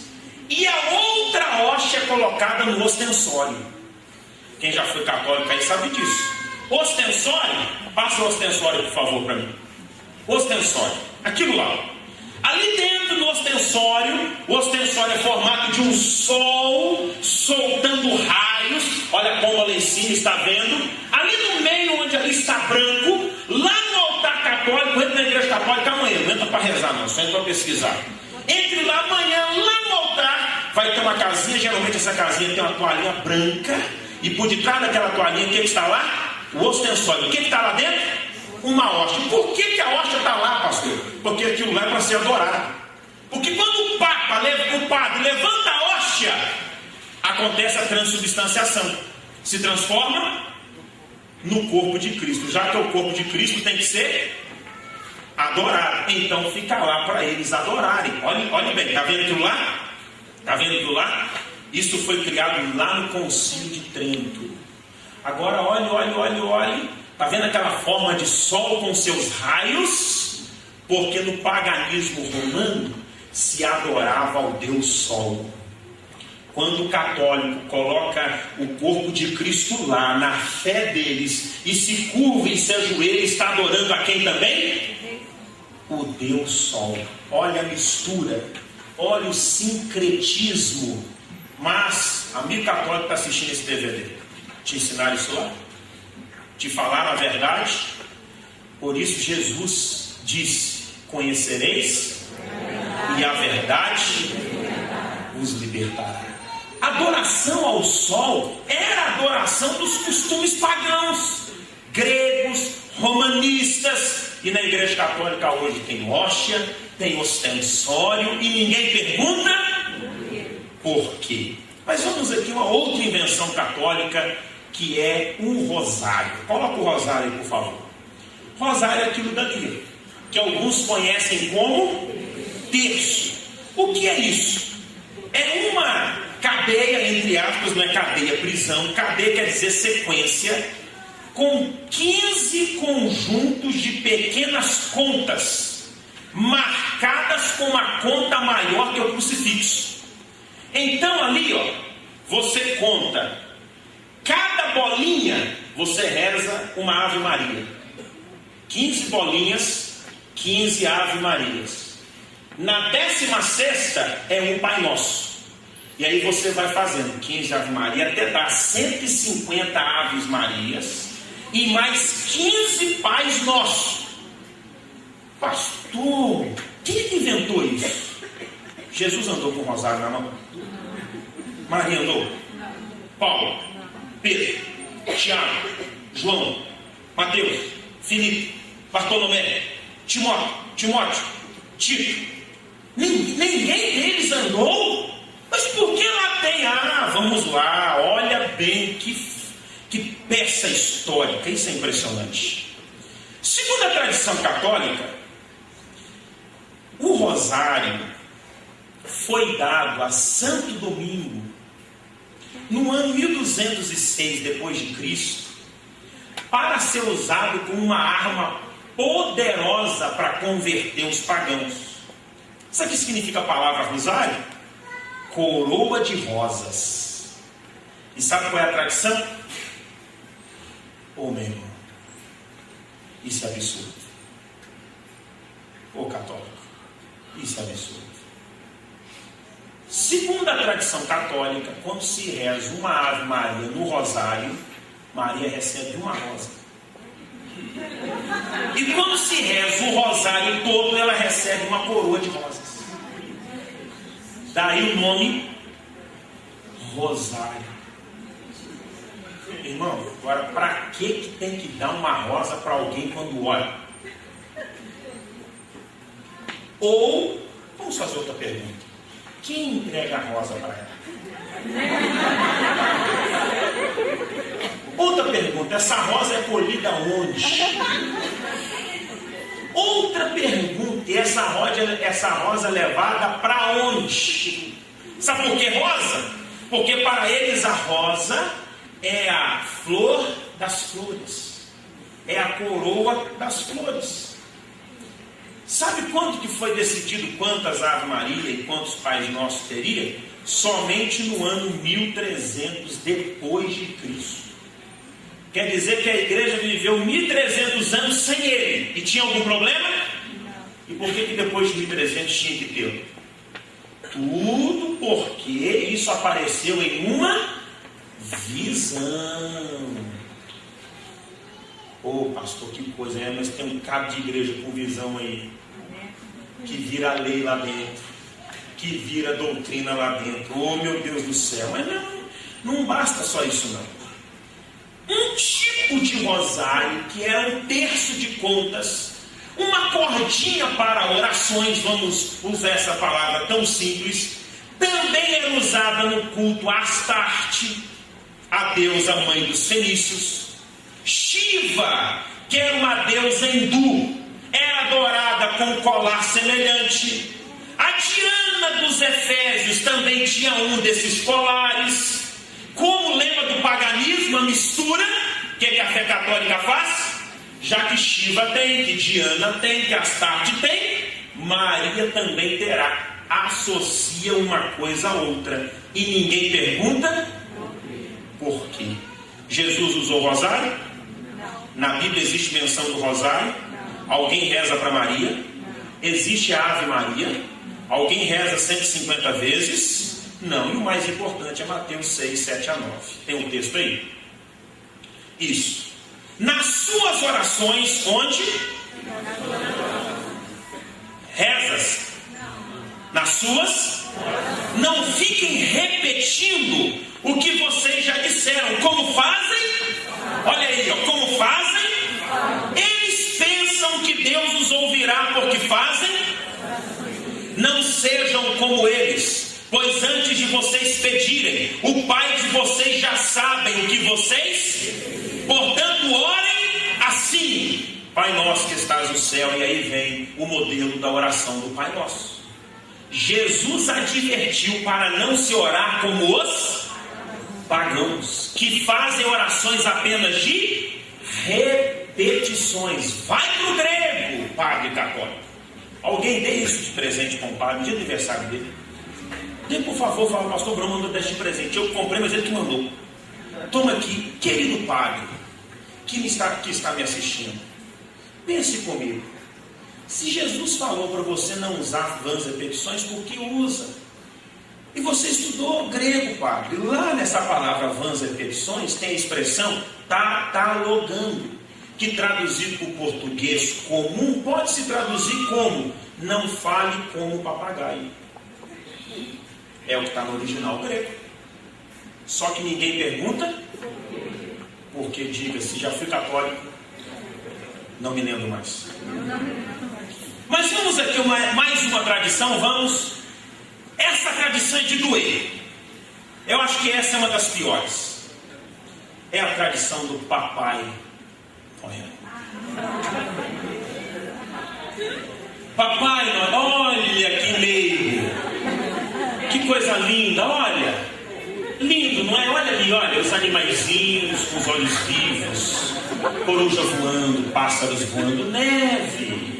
e a outra hóstia é colocada no ostensório. Quem já foi católico aí sabe disso. Ostensório, passa o ostensório por favor para mim. Ostensório, aquilo lá. Ali dentro do ostensório, o ostensório é formado de um sol soltando raios. Olha como ali em cima está vendo. Ali no meio, onde ali está branco, lá no altar católico, entra na igreja católica amanhã. Não entra para rezar não, só entra para pesquisar. Entre lá amanhã, lá no altar, vai ter uma casinha. Geralmente essa casinha tem uma toalhinha branca, e por detrás daquela toalhinha, o que está lá? O ostensório. O que está lá dentro? Uma hóstia. Por que a hóstia está lá, pastor? Porque aquilo lá é para ser adorado. Porque quando o padre levanta a hóstia, acontece a transubstanciação. Se transforma no corpo de Cristo. Já que é o corpo de Cristo, tem que ser adorado. Então fica lá para eles adorarem. Olhe bem, está vendo aquilo lá? Está vendo aquilo lá? Isso foi criado lá no Concílio de Trento. Agora olhe. Está vendo aquela forma de sol com seus raios? Porque no paganismo romano se adorava ao Deus Sol. Quando o católico coloca o corpo de Cristo lá, na fé deles, e se curva e se ajoelha, está adorando a quem também? O Deus Sol. Olha a mistura, olha o sincretismo. Mas, amigo católico que está assistindo esse DVD, te ensinaram isso lá? Te falaram a verdade? Por isso Jesus disse: conhecereis, e a verdade os libertará. Adoração ao sol era a adoração dos costumes pagãos, gregos, romanistas. E na igreja católica hoje tem hóstia, tem ostensório, e ninguém pergunta por quê. Mas vamos aqui uma outra invenção católica, que é um rosário. Coloca o rosário aí, por favor. Rosário é aquilo dali, que alguns conhecem como terço. O que é isso? É uma cadeia, entre aspas, não é cadeia, prisão. Cadeia quer dizer sequência, com 15 conjuntos de pequenas contas, marcadas com uma conta maior que o crucifixo. Então ali, você conta, cada bolinha você reza uma Ave Maria. 15 bolinhas, 15 Ave Marias. Na 16ª é um Pai Nosso. E aí você vai fazendo 15 Ave Maria até dar 150 Aves Marias e mais 15 Pais Nossos. Pastor, quem inventou isso? Jesus andou com o rosário na mão? Maria andou? Paulo, Pedro, Tiago, João, Mateus, Filipe, Bartolomé, Timóteo, Tito. Ninguém deles andou? Mas por que lá tem? Vamos lá, olha bem que peça histórica. Isso é impressionante. Segundo a tradição católica, o rosário foi dado a Santo Domingo no ano 1206 depois de Cristo, para ser usado como uma arma poderosa para converter os pagãos. Sabe o que significa a palavra rosário? Coroa de rosas. E sabe qual é a tradição? Meu irmão, isso é absurdo. Católico, isso é absurdo. Segundo a tradição católica, quando se reza uma Ave Maria no rosário, Maria recebe uma rosa. E quando se reza o rosário todo, ela recebe uma coroa de rosas. Daí o nome rosário. Irmão, agora para que tem que dar uma rosa para alguém quando ora? Ou, vamos fazer outra pergunta. Quem entrega a rosa para ela? Outra pergunta, essa rosa é colhida onde? Outra pergunta, e essa rosa é levada para onde? Sabe por que rosa? Porque para eles a rosa é a flor das flores, é a coroa das flores. Sabe quanto que foi decidido quantas Ave Maria e quantos Pais Nossos teria? Somente no ano 1300 depois de Cristo. Quer dizer que a igreja viveu 1300 anos sem ele. E tinha algum problema? Não. E por que depois de 1300 tinha que ter? Tudo porque isso apareceu em uma visão. Pastor, que coisa, mas tem um cabo de igreja com visão aí, que vira lei lá dentro, que vira doutrina lá dentro. Meu Deus do céu. Mas não basta só isso não. Um tipo de rosário, que era um terço de contas, uma cordinha para orações, vamos usar essa palavra tão simples, também era usada no culto a Astarte, a deusa mãe dos fenícios. Shiva, que era uma deusa hindu, era adorada com um colar semelhante. A Diana, coluna dos Efésios também tinha um desses colares. Como o lema do paganismo, a mistura, o que a fé católica faz? Já que Shiva tem, que Diana tem, que Astarte tem, Maria também terá. Associa uma coisa a outra. E ninguém pergunta por quê. Jesus usou o rosário? Na Bíblia existe menção do rosário? Alguém reza para Maria? Existe a Ave Maria? Alguém reza 150 vezes? Não, e o mais importante é Mateus 6, 7 a 9. Tem um texto aí? Isso. Nas suas orações, onde? Rezas. Nas suas? Não fiquem repetindo o que vocês já disseram. Como fazem? Olha aí, ó, como fazem? Eles pensam que Deus os ouvirá porque fazem? Não sejam como eles, pois antes de vocês pedirem, o Pai de vocês já sabe o que vocês, portanto orem assim: Pai nosso que estás no céu. E aí vem o modelo da oração do Pai Nosso. Jesus advertiu para não se orar como os pagãos, que fazem orações apenas de repetições. Vai para o grego, padre católico. Alguém dê isso de presente para o padre no dia do aniversário dele. Dê, por favor, fala, pastor Bruno mandou deste presente. Eu comprei, mas ele que mandou. Toma aqui, querido padre, que está me assistindo. Pense comigo. Se Jesus falou para você não usar vãs repetições, por que usa? E você estudou grego, padre. Lá nessa palavra vãs repetições tem a expressão tatalogando, que traduzido para o português comum pode se traduzir como não fale como papagaio. É o que está no original grego. Só que ninguém pergunta, porque diga-se, já fui católico, não me lembro mais. Mas vamos aqui mais uma tradição, vamos. Essa tradição é de doer. Eu acho que essa é uma das piores. É a tradição do Papai Noel. Papai Noel, olha que meio. Que coisa linda, olha. Lindo, não é? Olha ali, olha, os animaizinhos com os olhos vivos, coruja voando, pássaros voando, neve.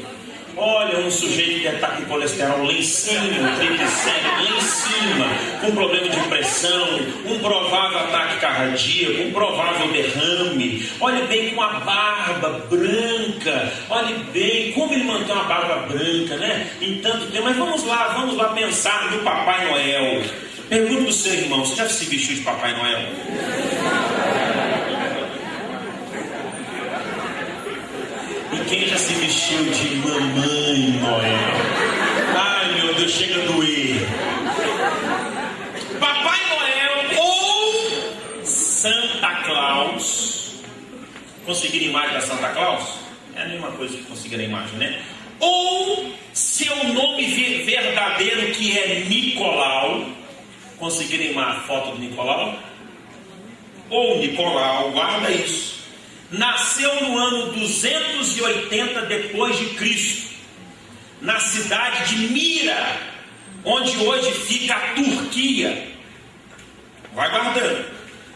Olha, um sujeito que está com colesterol lá em cima, um triglicérido lá em cima, com problema de pressão, um provável ataque cardíaco, um provável derrame. Olhe bem, com a barba branca. Olhe bem, como ele mantém uma barba branca, né? Em tanto tempo. Mas vamos lá pensar no Papai Noel. Pergunta para o seu irmão, você já se vestiu de Papai Noel? E quem já se vestiu de Mamãe Noel? Ai meu Deus, chega a doer. Papai Noel ou Santa Claus. Conseguiram a imagem da Santa Claus? É a mesma coisa que conseguiram a imagem, né? Ou seu nome verdadeiro, que é Nicolau. Conseguirem uma foto do Nicolau? Ou Nicolau, guarda isso. Nasceu no ano 280 depois de Cristo, na cidade de Mira, onde hoje fica a Turquia. Vai guardando.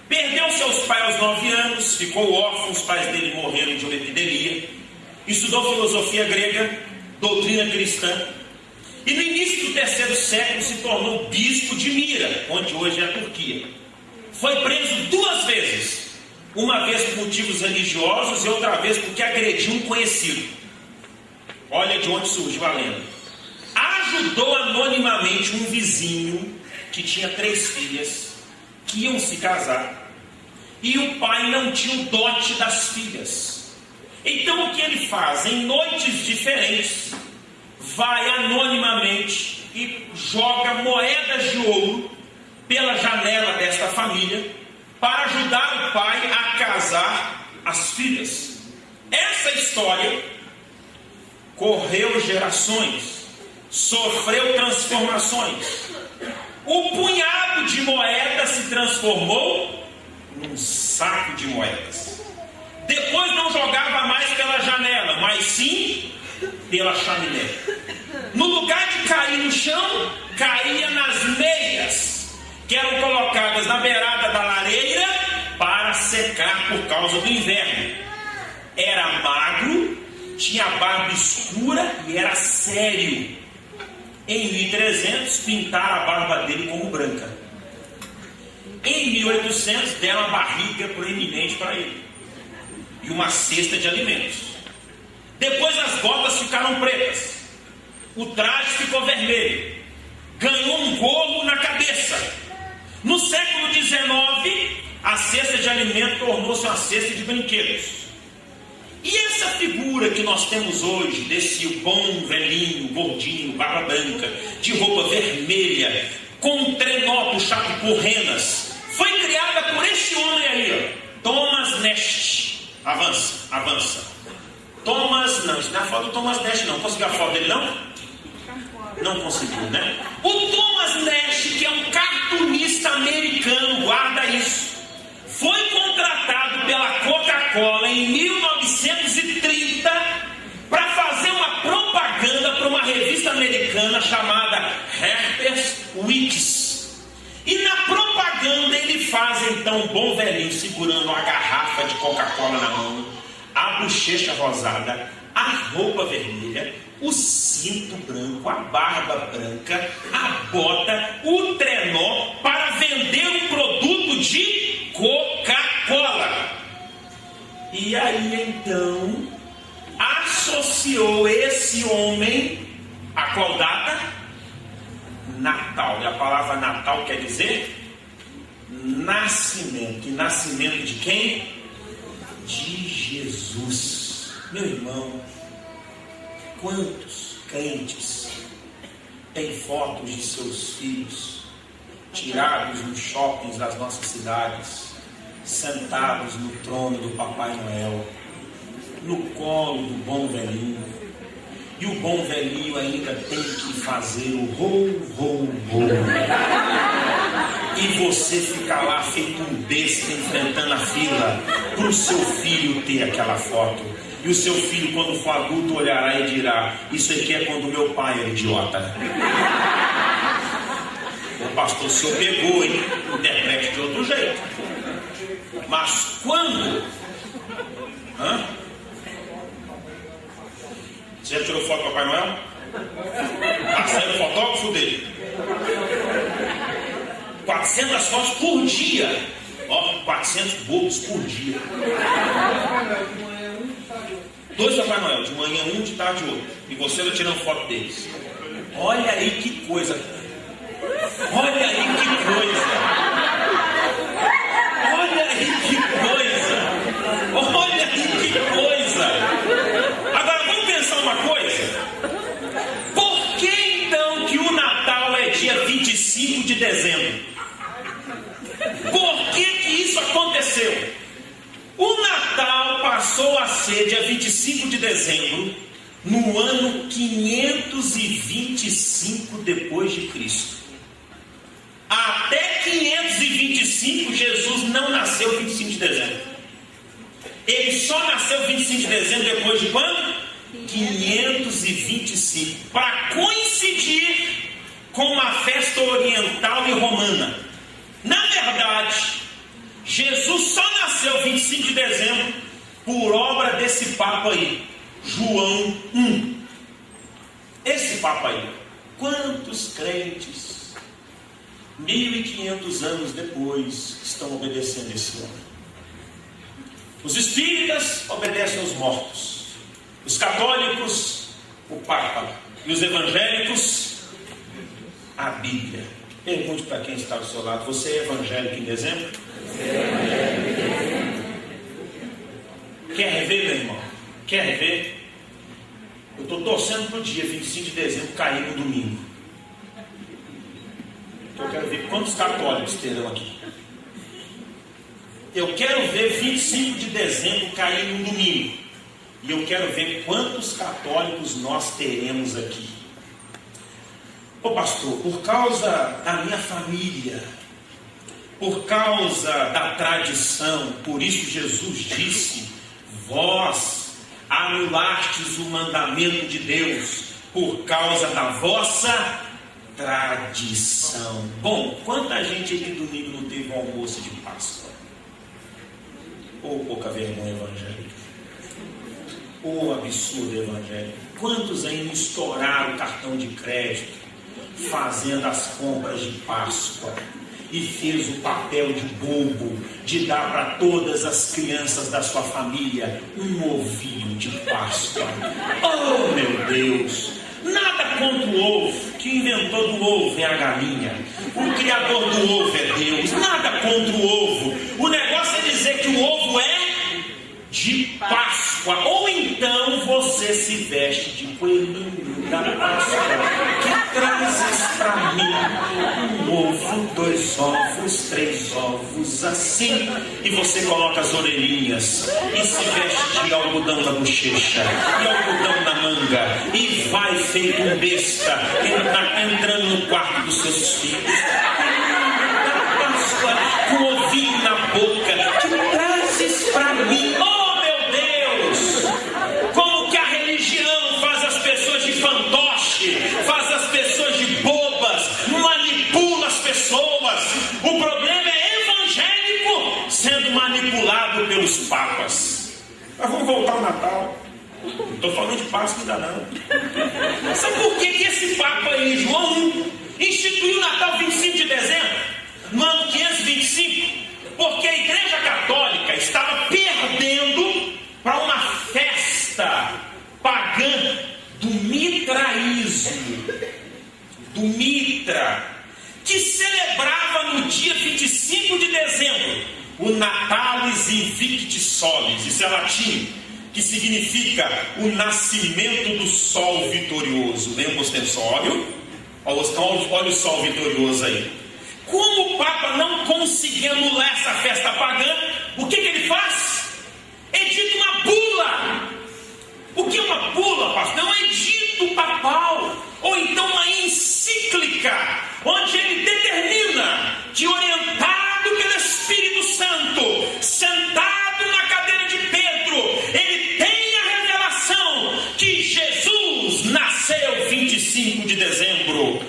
Perdeu seus pais aos 9 anos, ficou órfão, os pais dele morreram de uma epidemia. Estudou filosofia grega, doutrina cristã. E no início do 3º século se tornou bispo de Mira, onde hoje é a Turquia. Foi preso 2 vezes. Uma vez por motivos religiosos e outra vez porque agrediu um conhecido. Olha de onde surgiu a lenda. Ajudou anonimamente um vizinho que tinha 3 filhas que iam se casar. E o pai não tinha o dote das filhas. Então o que ele faz? Em noites diferentes, vai anonimamente e joga moedas de ouro pela janela desta família para ajudar o pai a casar as filhas. Essa história correu gerações, sofreu transformações. O punhado de moedas se transformou num saco de moedas. Depois não jogava mais pela janela, mas sim pela chaminé. No lugar de cair no chão, caía nas meias, que eram colocadas na beirada da lareira para secar por causa do inverno. Era magro, tinha barba escura e era sério. Em 1300 pintaram a barba dele como branca. Em 1800 deram a barriga proeminente para ele e uma cesta de alimentos. Depois as botas ficaram pretas, o traje ficou vermelho, ganhou um gorro na cabeça. No século XIX, a cesta de alimento tornou-se uma cesta de brinquedos. E essa figura que nós temos hoje, desse bom velhinho, gordinho, barba branca, de roupa vermelha, com um trenó puxado por renas, foi criada por este homem aí, ó, Thomas Nast. Avança. Thomas, não, isso não é a foto do Thomas Nast, não. Conseguiu a foto dele, não? Não conseguiu, né? O Thomas Nast, que é um cartunista americano, guarda isso, foi contratado pela Coca-Cola em 1930 para fazer uma propaganda para uma revista americana chamada Harper's Weekly. E na propaganda ele faz então um bom velhinho segurando uma garrafa de Coca-Cola na mão, a bochecha rosada, a roupa vermelha, o cinto branco, a barba branca, a bota, o trenó, para vender um produto de Coca-Cola. E aí então associou esse homem a qual data? Natal. E a palavra Natal quer dizer nascimento. E nascimento de quem? De Jesus. Meu irmão, quantos crentes têm fotos de seus filhos tirados nos shoppings das nossas cidades, sentados no trono do Papai Noel, no colo do bom velhinho? E o bom velhinho ainda tem que fazer o ho. E você fica lá feito um besta enfrentando a fila para o seu filho ter aquela foto. E o seu filho, quando for adulto, olhará e dirá: isso aqui é quando meu pai era idiota. O pastor, o senhor pegou, hein? Interprete de outro jeito. Mas quando... Você já tirou foto do Papai Noel? Tá saindo fotógrafo dele. 400 fotos por dia. Ó, 400 bobos por dia. 2 Papai Noel, de manhã um, de tarde outro. E você vai tirando foto deles. Olha aí que coisa. Olha aí que coisa. Olha aí que coisa. Olha aí que coisa. Agora vamos pensar uma coisa. Por que então que o Natal é dia 25 de dezembro? Por que isso aconteceu? O Natal passou a ser dia 25 de dezembro no ano 525 depois de Cristo. Até 525 Jesus não nasceu 25 de dezembro. Ele só nasceu 25 de dezembro depois de quando? 525. Para coincidir com uma festa oriental e romana. Na verdade, Jesus só nasceu 25 de dezembro por obra desse Papa aí, João I. Esse Papa aí, quantos crentes, 1500 anos depois, estão obedecendo esse homem? Os espíritas obedecem aos mortos, os católicos, o Papa, e os evangélicos, a Bíblia. Pergunte para quem está ao seu lado: você é evangélico em dezembro? Quer rever, meu irmão? Quer rever? Eu estou torcendo para o dia 25 de dezembro cair no domingo. Eu quero ver quantos católicos terão aqui. Eu quero ver 25 de dezembro cair no domingo. E eu quero ver quantos católicos nós teremos aqui. Ô pastor, por causa da minha família, por causa da tradição, por isso Jesus disse: vós anulastes o mandamento de Deus, por causa da vossa tradição. Bom, quanta gente aqui domingo não teve um almoço de Páscoa? Ou pouca vergonha evangélica? Ou absurdo evangélico? Quantos ainda estouraram o cartão de crédito fazendo as compras de Páscoa e fez o papel de bobo de dar para todas as crianças da sua família um ovinho de Páscoa? Oh, meu Deus! Nada contra o ovo, que inventou do ovo é a galinha, o criador do ovo é Deus. Nada contra o ovo. O negócio é dizer que o ovo é de Páscoa, ou então você se veste de coelhinho da Páscoa, que trazes para mim um ovo, 2 ovos, 3 ovos, assim, e você coloca as orelhinhas e se veste de algodão na bochecha e algodão na manga e vai feito um besta entrando no quarto dos seus filhos da Páscoa com o ovinho na boca, que trazes para mim. Faz as pessoas de bobas, manipula as pessoas. O problema é evangélico sendo manipulado pelos papas. Mas vamos voltar ao Natal. Não estou falando de Páscoa ainda não. Sabe por que esse papa aí, João 1, instituiu o Natal 25 de dezembro, no ano 525? Porque a Igreja Católica estava perdendo para uma festa pagã do mitraísmo, do Mitra, que celebrava no dia 25 de dezembro o Natalis Invicti Solis, isso é latim, que significa o nascimento do sol vitorioso. Vem o ostensório, olha o sol vitorioso aí. Como o Papa não conseguia anular essa festa pagã, o que ele faz? Edita uma bula. O que é uma bula, pastor? É um edito papal, ou então uma encíclica, onde ele determina que, orientado pelo Espírito Santo, sentado na cadeira de Pedro, ele tem a revelação que Jesus nasceu 25 de dezembro,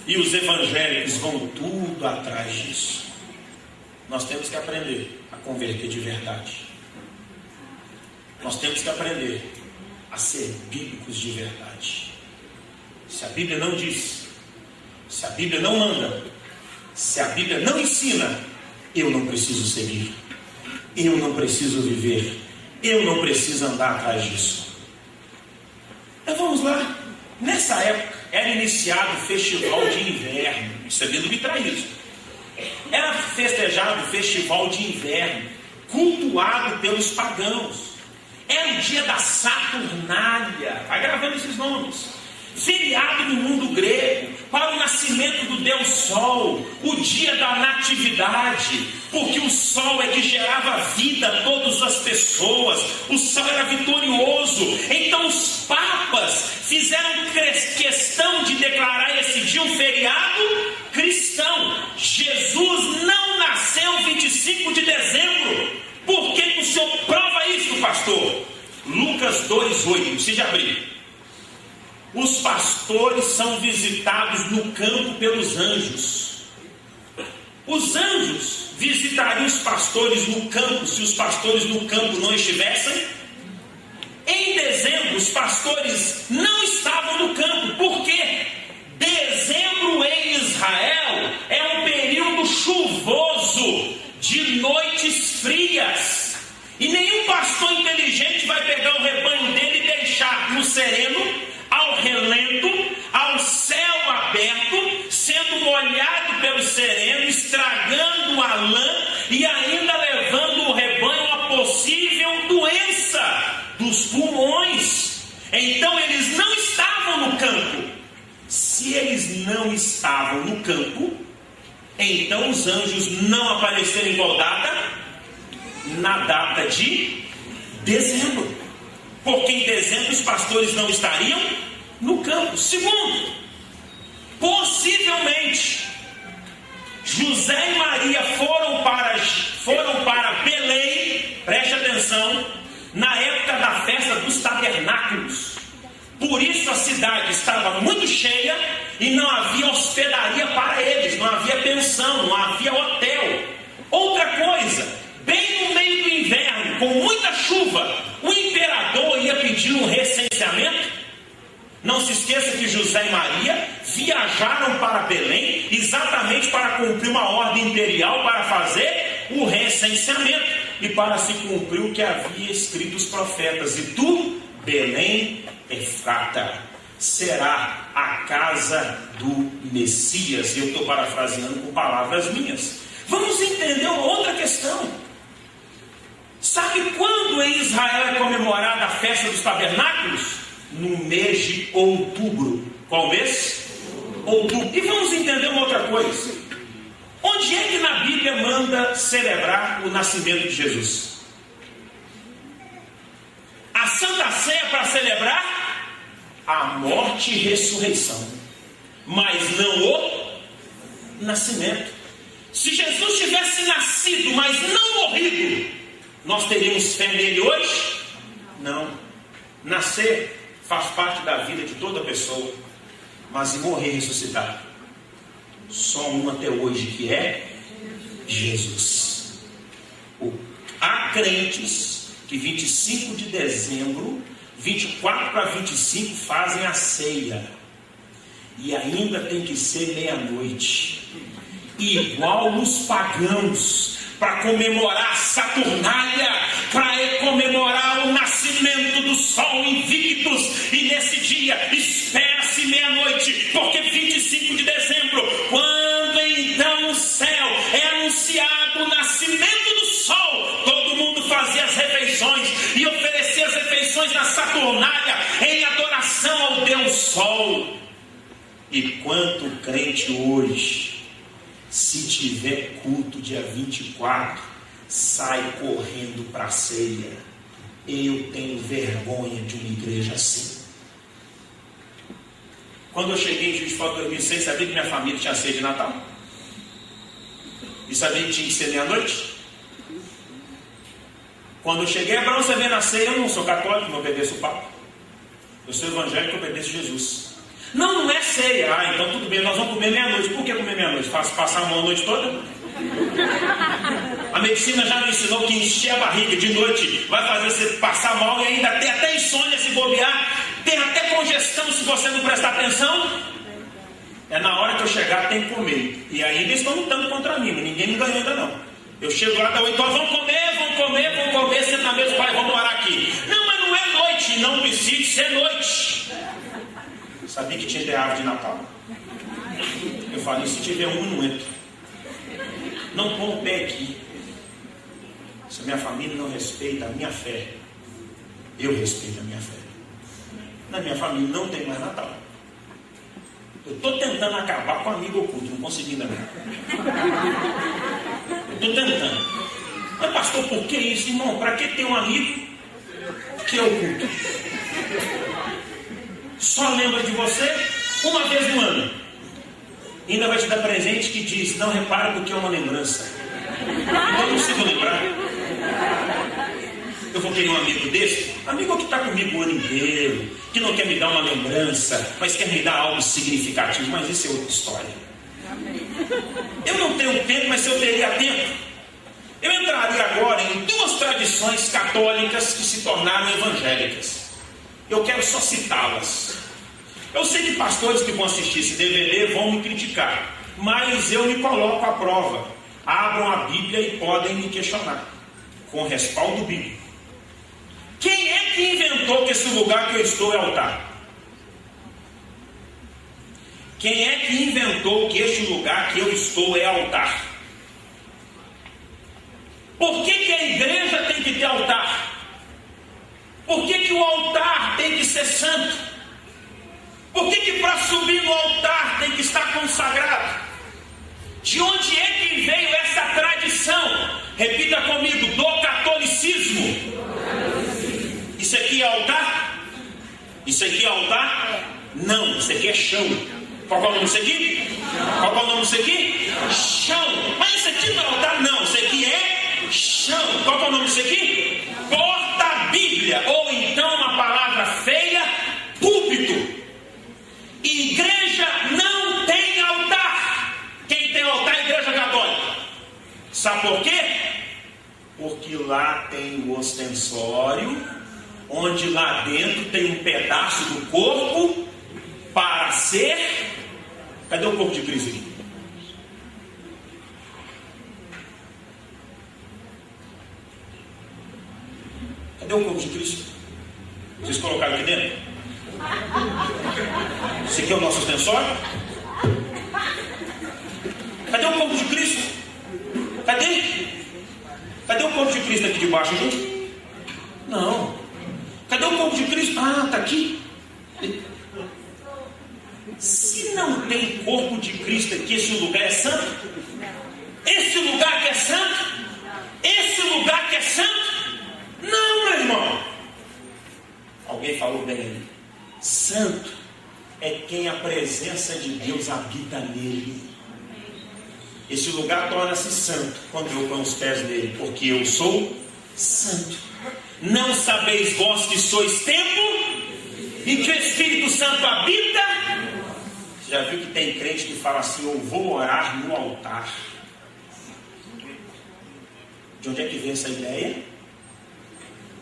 e os evangélicos vão tudo atrás disso. Nós temos que aprender a converter de verdade. Nós temos que aprender a ser bíblicos de verdade. Se a Bíblia não diz, se a Bíblia não manda, se a Bíblia não ensina, eu não preciso seguir, eu não preciso viver, eu não preciso andar atrás disso. Então vamos lá. Nessa época era iniciado o festival de inverno, isso é do mitraísmo. Era festejado o festival de inverno, cultuado pelos pagãos. Era o dia da Saturnália, vai gravando esses nomes. Feriado no mundo grego, para o nascimento do Deus Sol, o dia da natividade, porque o Sol é que gerava vida a todas as pessoas, o Sol era vitorioso. Então os papas fizeram questão de declarar esse dia um feriado cristão. Jesus não nasceu 25 de dezembro. Por que o senhor prova isso, pastor? Lucas 2,8, precisa abrir. Os pastores são visitados no campo pelos anjos. Os anjos visitariam os pastores no campo, se os pastores no campo não estivessem? Em dezembro, os pastores não estavam no campo. Por quê? Dezembro em Israel é um período chuvoso, de noites frias. E nenhum pastor inteligente vai pegar o rebanho dele e deixar no sereno, ao relento, ao céu aberto, sendo molhado pelo sereno, estragando a lã e ainda levando o rebanho a possível doença dos pulmões. Então eles não estavam no campo. Se eles não estavam no campo, então os anjos não apareceram em qual data? Na data de dezembro. Porque em dezembro os pastores não estariam no campo. Segundo, possivelmente José e Maria foram para Belém, preste atenção, na época da festa dos tabernáculos. Por isso a cidade estava muito cheia e não havia hospedaria para eles, não havia pensão, não havia hotel. Outra coisa, bem no meio do inverno, com muita chuva, o imperador ia pedir um recenseamento. Não se esqueça que José e Maria viajaram para Belém exatamente para cumprir uma ordem imperial, para fazer o recenseamento e para se cumprir o que havia escrito os profetas. E tu, Belém Efrata, será a casa do Messias. Eu estou parafraseando com palavras minhas. Vamos entender uma outra questão. Sabe quando em Israel é comemorada a festa dos tabernáculos? No mês de outubro. Qual mês? Outubro. E vamos entender uma outra coisa. Onde é que na Bíblia manda celebrar o nascimento de Jesus? A Santa Ceia para celebrar a morte e ressurreição, mas não o nascimento. Se Jesus tivesse nascido, mas não morrido, nós teríamos fé nele hoje? Não. Nascer faz parte da vida de toda pessoa, mas morrer e ressuscitar, só um até hoje, que é Jesus. Há crentes que 25 de dezembro, 24 para 25 fazem a ceia, e ainda tem que ser meia-noite, igual os pagãos, para comemorar Saturnália, para comemorar o nascimento do sol invictus. E nesse dia espera-se meia-noite, porque 25 de dezembro, quando então o céu é anunciado o nascimento do sol, todo mundo fazia as refeições e oferecia as refeições na Saturnália em adoração ao Deus Sol. E quanto crente hoje, se tiver culto dia 24, sai correndo para a ceia. Eu tenho vergonha de uma igreja assim. Quando eu cheguei em Juiz de Fora 2006, sabia que minha família tinha ceia de Natal? E sabia que tinha que ser meia-noite? Quando eu cheguei, para você ver na ceia, eu não sou católico, não obedeço o Papa. Eu sou evangélico, obedeço Jesus. Não é ceia. Então tudo bem, nós vamos comer meia-noite. Por que comer meia-noite? Passar uma noite toda? A medicina já me ensinou que encher a barriga de noite vai fazer você passar mal e ainda ter até insônia se bobear, ter até congestão se você não prestar atenção. É na hora que eu chegar tem que comer. E ainda estão lutando contra mim, ninguém me ganhou ainda não. Eu chego lá, dá 8 horas, vamos comer, senta na mesa, pai, vamos orar aqui. Não, mas não é noite, não precisa ser noite. Sabia que tinha que ter árvore de Natal? Eu falei, se tiver um, não entro. Não põe o pé aqui. Se a minha família não respeita a minha fé, eu respeito a minha fé. Na minha família não tem mais Natal. Eu estou tentando acabar com o amigo oculto, não consegui ainda não. Eu estou tentando. Mas pastor, por que isso, irmão? Para que ter um amigo que é oculto? Só lembra de você uma vez no ano. Ainda vai te dar presente que diz, não repara porque é uma lembrança. Eu não consigo lembrar. Eu vou ter um amigo desse, amigo que está comigo o ano inteiro, que não quer me dar uma lembrança, mas quer me dar algo significativo, mas isso é outra história. Eu não tenho tempo, mas se eu teria tempo, eu entraria agora em 2 tradições católicas que se tornaram evangélicas. Eu quero só citá-las. Eu sei que pastores que vão assistir esse DVD vão me criticar, mas eu me coloco à prova. Abram a Bíblia e podem me questionar, com respaldo bíblico. Quem é que inventou que esse lugar que eu estou é altar? Quem é que inventou que este lugar que eu estou é altar? Por que a igreja tem que ter altar? Por que o altar tem que ser santo? Por que para subir no altar tem que estar consagrado? De onde é que veio essa tradição? Repita comigo, do catolicismo. Isso aqui é altar? Isso aqui é altar? Não, isso aqui é chão. Qual é o nome disso aqui? Qual é o nome disso aqui? Chão. Mas isso aqui não é altar? Não, isso aqui é chão. Qual é o nome disso aqui? Porta-Bíblia. Ou então uma palavra feia, púlpito. suspensório, onde lá dentro tem um pedaço do corpo para ser... Cadê o corpo de Cristo aqui? Cadê o corpo de Cristo? Vocês colocaram aqui dentro? Esse aqui é o nosso suspensório? Cadê o corpo de Cristo? Cadê? Cadê o corpo de Cristo aqui debaixo, gente? Não. Cadê o corpo de Cristo? Ah, está aqui. Se não tem corpo de Cristo aqui, esse lugar é santo? Esse lugar que é santo? Esse lugar que é santo? Não, meu irmão. Alguém falou bem ali. Santo é quem a presença de Deus habita nele. Esse lugar torna-se santo quando eu ponho os pés nele, porque eu sou santo. Não sabeis vós que sois templo em que o Espírito Santo habita? Você já viu que tem crente que fala assim: eu vou orar no altar? De onde é que vem essa ideia?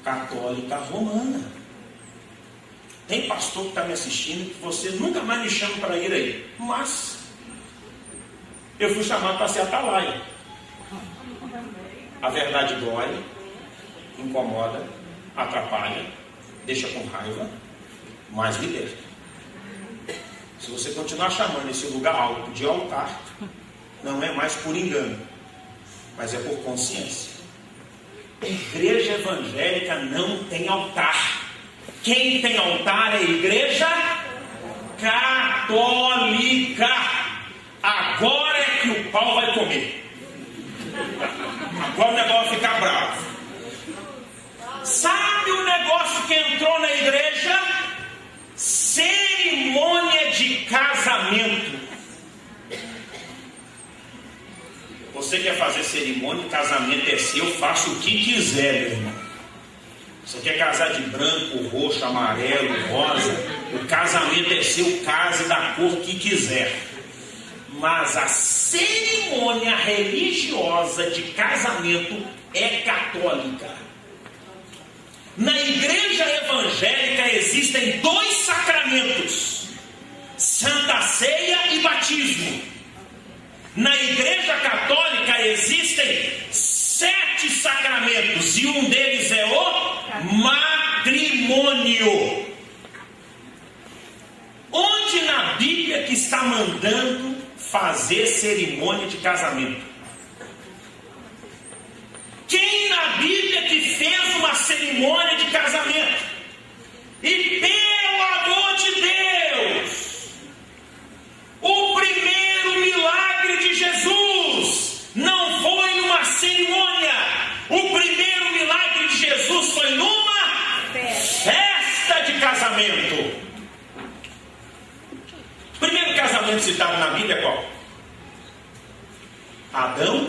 Católica romana. Tem pastor que está me assistindo que você nunca mais me chama para ir aí, mas eu fui chamado para ser atalaia. A verdade dói, incomoda, atrapalha, deixa com raiva, mas liberta. Se você continuar chamando esse lugar alto de altar, não é mais por engano, mas é por consciência. A igreja evangélica não tem altar. Quem tem altar é a igreja católica. Agora é que o pau vai comer. Agora o negócio vai ficar bravo. Sabe o negócio que entrou na igreja? Cerimônia de casamento. Você quer fazer cerimônia, casamento é seu, faça o que quiser, meu irmão. Você quer casar de branco, roxo, amarelo, rosa, o casamento é seu, case da cor que quiser. Mas a cerimônia religiosa de casamento é católica. Na igreja evangélica existem 2 sacramentos: Santa Ceia e batismo. Na igreja católica existem 7 sacramentos e um deles é o matrimônio. Onde na Bíblia que está mandando fazer cerimônia de casamento? Quem na Bíblia que fez uma cerimônia de casamento? E pelo amor de Deus, o primeiro milagre de Jesus não foi numa cerimônia. O primeiro milagre de Jesus foi numa festa de casamento. O primeiro casamento citado na Bíblia é qual? Adão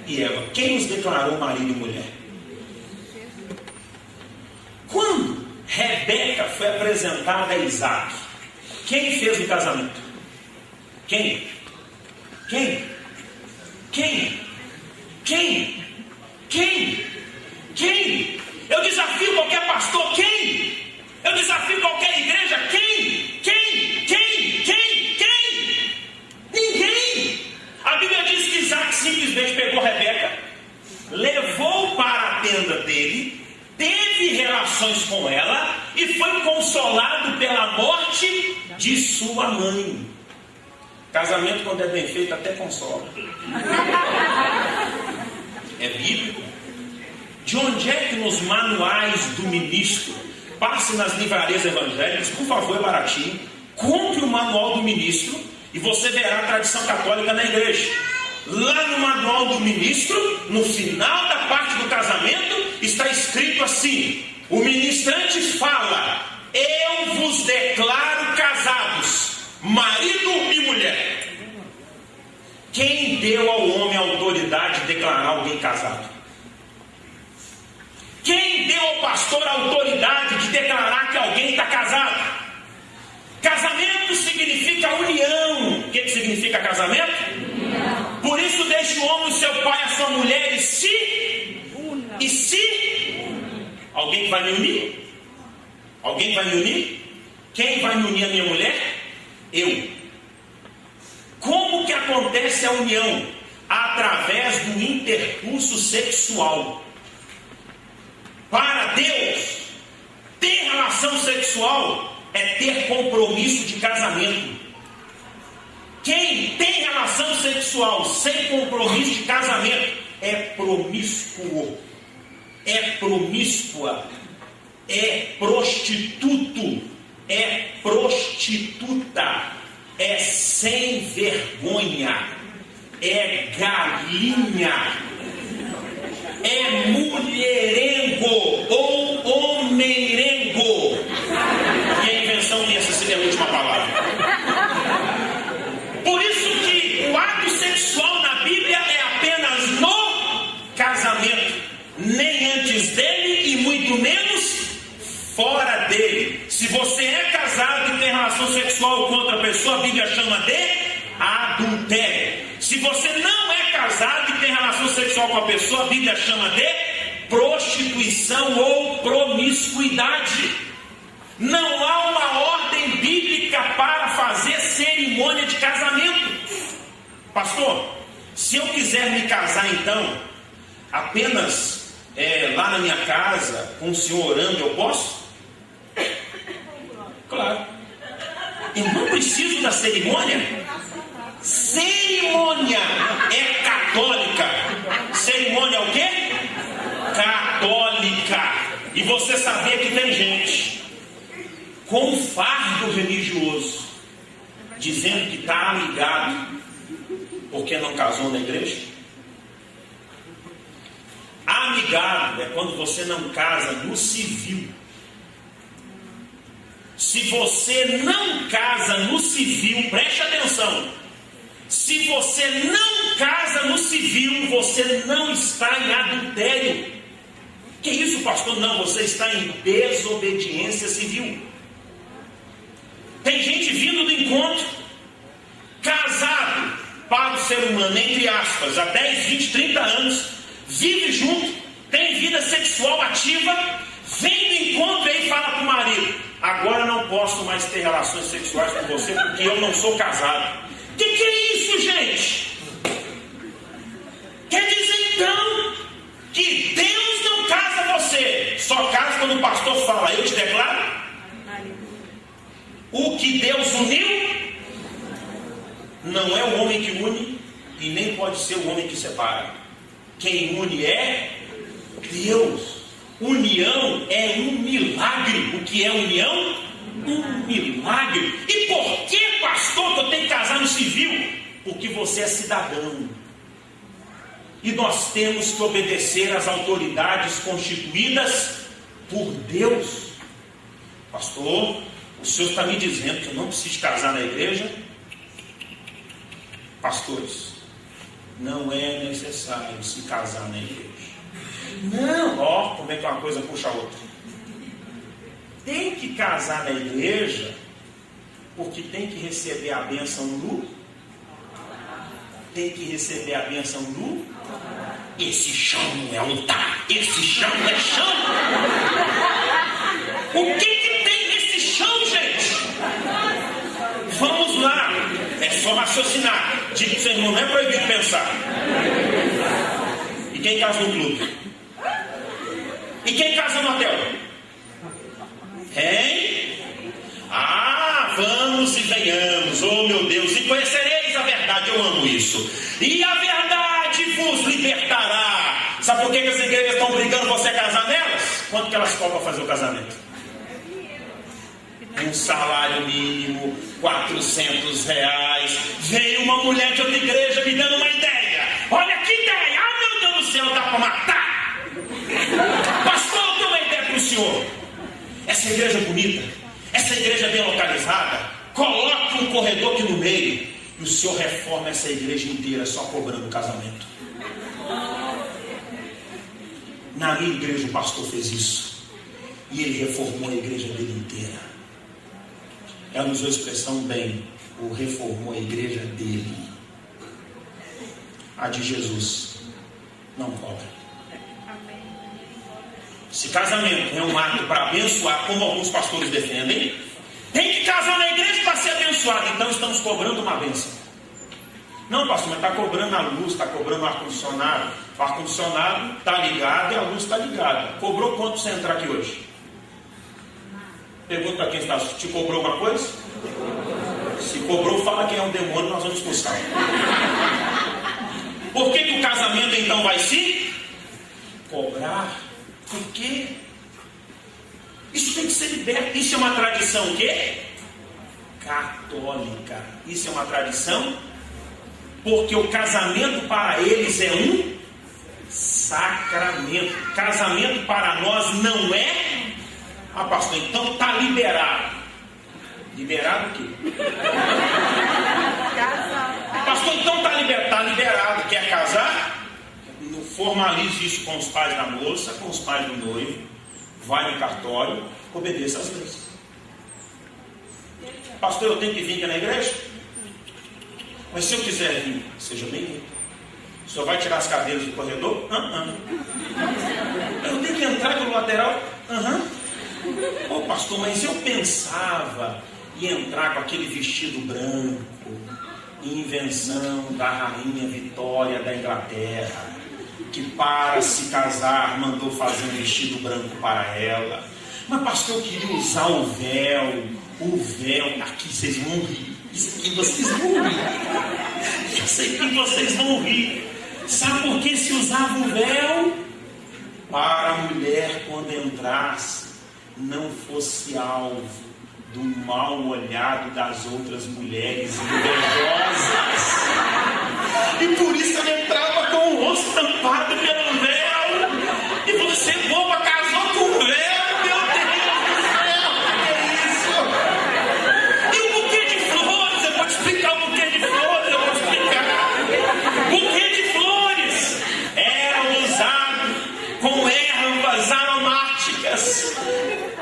e Eva. Quem os declarou marido e mulher? Quando Rebeca foi apresentada a Isaac, quem fez o casamento? Quem? Quem? Quem? Quem? Quem? Quem? Eu desafio qualquer pastor. Quem? Eu desafio qualquer igreja. Quem? Quem? Quem? Quem? Quem? Ninguém. A Bíblia diz que Isaac simplesmente pegou Rebeca, levou para a tenda dele, teve relações com ela e foi consolado pela morte de sua mãe. Casamento, quando é bem feito, até consola. É bíblico. De onde é que nos manuais do ministro, passe nas livrarias evangélicas, por favor, é baratinho, compre o manual do ministro e você verá a tradição católica na igreja. Lá no manual do ministro, no final da parte do casamento, está escrito assim: o ministrante fala: eu vos declaro casados, marido e mulher. Quem deu ao homem a autoridade de declarar alguém casado? Quem deu ao pastor a autoridade de declarar que alguém está casado? Casamento significa união. O que significa casamento? União. Por isso deixe o homem, o seu pai, a sua mulher e se Alguém vai me unir? Alguém vai me unir? Quem vai me unir a minha mulher? Eu. Como que acontece a união? Através do intercurso sexual. Para Deus, ter relação sexual é ter compromisso de casamento. Quem tem relação sexual sem compromisso de casamento é promíscuo, é promíscua, é prostituto, é prostituta, é sem vergonha, é galinha, é mulherengo ou homeirengo. E a invenção dessa seria a última palavra. Por isso que o ato sexual na Bíblia é apenas no casamento, nem antes dele e muito menos fora dele. Se você é casado e tem relação sexual com outra pessoa, a Bíblia chama de adultério. Se você não é casado e tem relação sexual com a pessoa, a Bíblia chama de prostituição ou promiscuidade. Não há uma ordem bíblica para fazer cerimônia de casamento. Pastor, se eu quiser me casar então, apenas lá na minha casa, com o senhor orando, eu posso? Claro. Eu não preciso da cerimônia. Cerimônia é católica. Cerimônia é o quê? Católica. E você sabia que tem gente com fardo religioso dizendo que está amigado porque não casou na igreja? Amigado é quando você não casa no civil. Se você não casa no civil, preste atenção. Se você não casa no civil, você não está em adultério. Que isso, pastor? Não, você está em desobediência civil. Tem gente vindo do encontro, casado para o ser humano, entre aspas, há 10, 20, 30 anos, vive junto, tem vida sexual ativa, vem do encontro e fala para o marido: agora não posso mais ter relações sexuais com você porque eu não sou casado. Que é isso, gente? Quer dizer então que Deus não casa você, só casa quando o pastor fala: eu te declaro. O que Deus uniu não é o homem que une e nem pode ser o homem que separa. Quem une é Deus. União é um milagre. O que é união? Um milagre. E por que, pastor, que eu tenho que casar no civil? Porque você é cidadão. E nós temos que obedecer às autoridades constituídas por Deus. Pastor, o senhor está me dizendo que eu não preciso casar na igreja? Pastores, não é necessário se casar na igreja. Não, ó, como é que uma coisa puxa a outra. Tem que casar na igreja porque tem que receber a bênção no. Tem que receber a bênção no. Esse chão não é altar, esse chão é chão. O que tem nesse chão, gente? Vamos lá, é só raciocinar. Diga que você não é proibido pensar. E quem casa no clube? E quem casa no hotel? Hein? Ah, vamos e venhamos, oh meu Deus, e conhecereis a verdade, eu amo isso. E a verdade vos libertará. Sabe por que as igrejas estão brigando você a casar nelas? Quanto que elas cobram para fazer o casamento? Um salário mínimo, R$400. Veio uma mulher de outra igreja me dando uma ideia. Olha que ideia! Ah, meu Deus do céu, dá para matar! Pastor, eu tenho uma ideia para o senhor. Essa igreja bonita, essa igreja bem localizada, coloque um corredor aqui no meio e o senhor reforma essa igreja inteira só cobrando o casamento. Na minha igreja o pastor fez isso e ele reformou a igreja dele inteira. Ela usou a expressão bem, ou reformou a igreja dele. A de Jesus não cobra. Se casamento é um ato para abençoar, como alguns pastores defendem, tem que casar na igreja para ser abençoado. Então estamos cobrando uma bênção. Não, pastor, mas está cobrando a luz, está cobrando o ar-condicionado. O ar-condicionado está ligado e a luz está ligada. Cobrou quanto você entrar aqui hoje? Pergunta para quem está. Te cobrou alguma coisa? Se cobrou, fala que é um demônio, nós vamos expulsar. Por que o casamento então vai se cobrar? Por quê? Isso tem que ser liberto. Isso é uma tradição o quê? Católica. Isso é uma tradição porque o casamento para eles é um sacramento. Casamento para nós não é. Ah, pastor, então está liberado. Liberado o quê? Pastor, então está liberado. Quer casar? Formalize isso com os pais da moça, com os pais do noivo. Vai no cartório, obedeça às leis. Pastor, eu tenho que vir aqui na igreja? Mas se eu quiser vir, seja bem-vindo. O senhor vai tirar as cadeiras do corredor? Eu tenho que entrar pelo lateral? Ô pastor, mas eu pensava em entrar com aquele vestido branco, invenção da rainha Vitória da Inglaterra, que para se casar mandou fazer um vestido branco para ela. Mas pastor, eu queria usar o véu. Aqui vocês vão rir. Isso aqui vocês vão rir. Eu sei que vocês vão rir. Sabe por que se usava o véu? Para a mulher, quando entrasse, não fosse alvo do mal olhado das outras mulheres invejosas. E por isso ela entrava com o rosto tampado pelo véu. E você, boba, casou com o véu. Meu Deus do céu, que é isso? E o buquê de flores? Eu vou te explicar o buquê de flores. Buquê de flores era usado com ervas aromáticas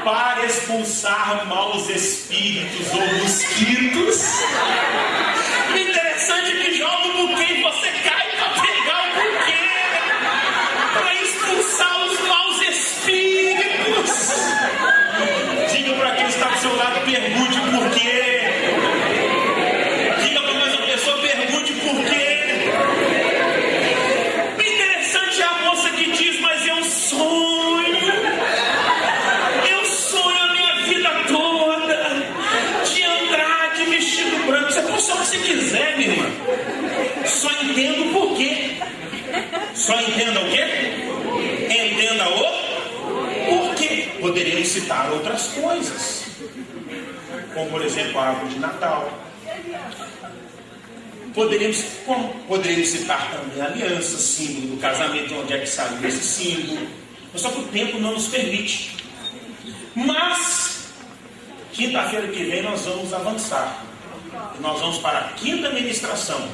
para expulsar maus espíritos ou mosquitos. O interessante é que joga o buquê e você cai para pegar o buquê, para expulsar os maus espíritos. Diga para quem está do seu lado, pergunte por quê. Diga para mais uma pessoa, pergunte por quê. O interessante é a moça que diz, mas eu sonho. Você pode ser o que você quiser, minha irmã. Só entenda o porquê. Só entenda o quê? Entenda o porquê. Poderíamos citar outras coisas, como por exemplo a árvore de Natal. Poderíamos citar também a aliança, símbolo do casamento, onde é que saiu esse símbolo. Mas só que o tempo não nos permite. Mas quinta-feira que vem nós vamos avançar. Nós vamos para a quinta ministração,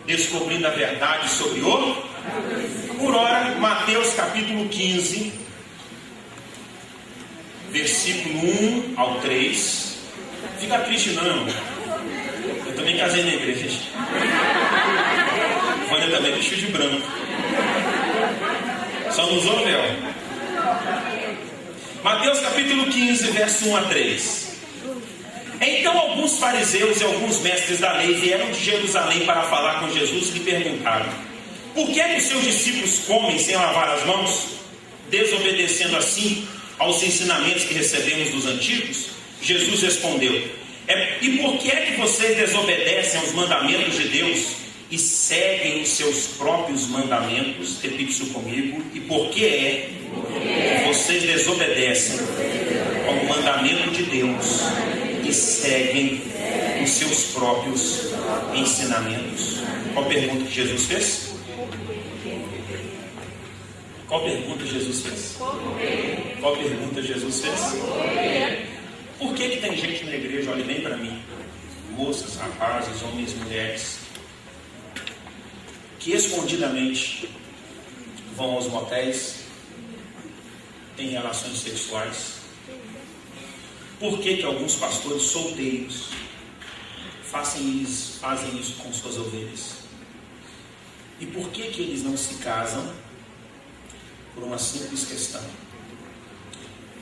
descobrindo a verdade sobre o... Por hora, Mateus capítulo 15, versículo 1 ao 3. Fica triste não. Eu também casei na igreja. Vânia também vestiu de branco. Só não usou véu. Mateus capítulo 15, verso 1 a 3. Então alguns fariseus e alguns mestres da lei vieram de Jerusalém para falar com Jesus e lhe perguntaram: por que os seus discípulos comem sem lavar as mãos, desobedecendo assim aos ensinamentos que recebemos dos antigos? Jesus respondeu: e por que é que vocês desobedecem aos mandamentos de Deus e seguem os seus próprios mandamentos? Repite isso comigo. E por que é que vocês desobedecem ao mandamento de Deus e seguem os seus próprios ensinamentos? Qual pergunta que Jesus fez? Qual pergunta Jesus fez? Qual pergunta Jesus fez? Por que tem gente na igreja, olhe bem para mim, moças, rapazes, homens, mulheres, que escondidamente vão aos motéis, têm relações sexuais? Por que alguns pastores solteiros fazem isso com suas ovelhas? E por que eles não se casam? Por uma simples questão: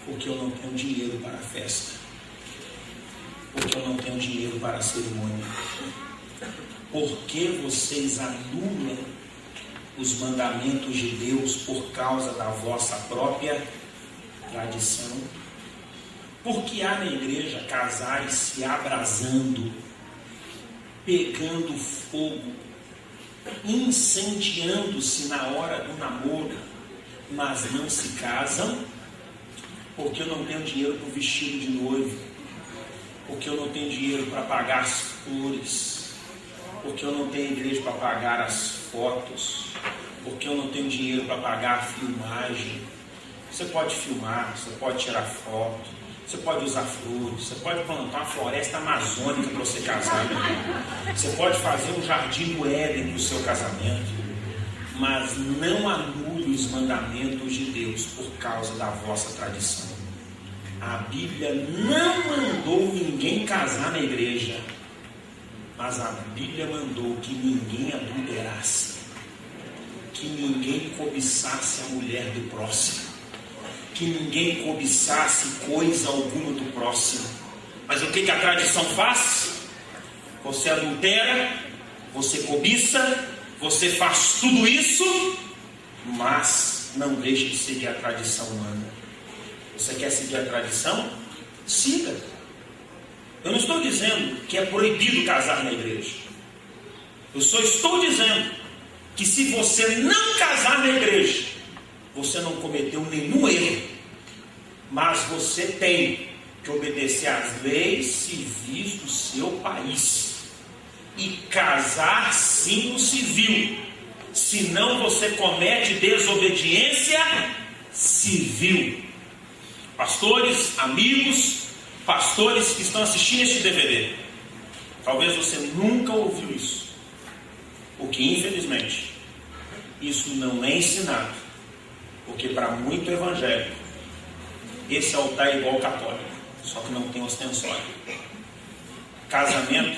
Porque eu não tenho dinheiro para a festa. Porque eu não tenho dinheiro para a cerimônia. Porque vocês anulam os mandamentos de Deus por causa da vossa própria tradição? Porque há na igreja casais se abrasando, pegando fogo, incendiando-se na hora do namoro, mas não se casam? Porque eu não tenho dinheiro para o vestido de noivo, porque eu não tenho dinheiro para pagar as flores, porque eu não tenho igreja para pagar as fotos, porque eu não tenho dinheiro para pagar a filmagem. Você pode filmar, você pode tirar foto, você pode usar flores, você pode plantar uma floresta amazônica para você casar, você pode fazer um jardim do Éden para o seu casamento, mas não anule os mandamentos de Deus por causa da vossa tradição. A Bíblia não mandou ninguém casar na igreja, mas a Bíblia mandou que ninguém adulterasse, que ninguém cobiçasse a mulher do próximo, que ninguém cobiçasse coisa alguma do próximo. Mas o que a tradição faz? Você adultera, você cobiça, você faz tudo isso, mas não deixe de seguir a tradição humana. Você quer seguir a tradição? Siga. Eu não estou dizendo que é proibido casar na igreja. Eu só estou dizendo que se você não casar na igreja, você não cometeu nenhum erro, mas você tem que obedecer às leis civis do seu país e casar sim no civil, senão você comete desobediência civil. Pastores, amigos, pastores que estão assistindo este DVD, talvez você nunca ouviu isso, porque infelizmente isso não é ensinado, porque para muito evangélico esse altar é igual ao católico, só que não tem ostensório. Casamento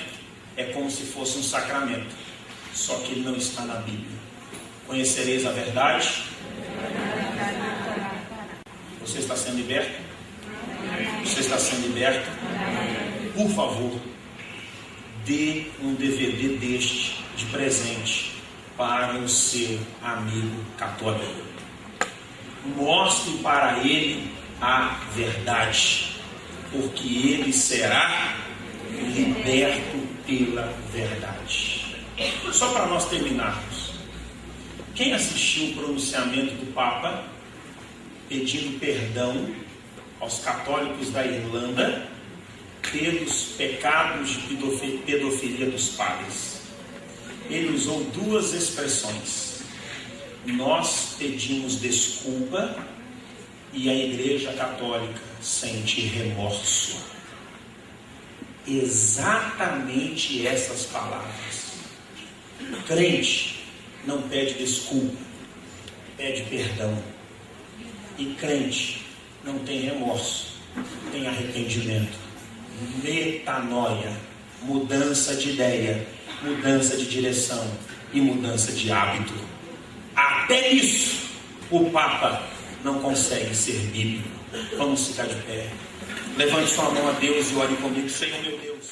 é como se fosse um sacramento, só que ele não está na Bíblia. Conhecereis a verdade. Você está sendo liberto? Você está sendo liberto? Por favor, dê um DVD deste de presente para o seu amigo católico. Mostre para ele a verdade, porque ele será liberto pela verdade. Só para nós terminarmos, quem assistiu o pronunciamento do Papa pedindo perdão aos católicos da Irlanda pelos pecados de pedofilia dos padres? Ele usou duas expressões: nós pedimos desculpa e a Igreja Católica sente remorso. Exatamente essas palavras. O crente não pede desculpa, pede perdão. E crente não tem remorso, tem arrependimento, metanoia, mudança de ideia, mudança de direção e mudança de hábito. Até isso o Papa não consegue ser bíblico. Vamos ficar de pé. Levante sua mão a Deus e ore comigo. Senhor meu Deus,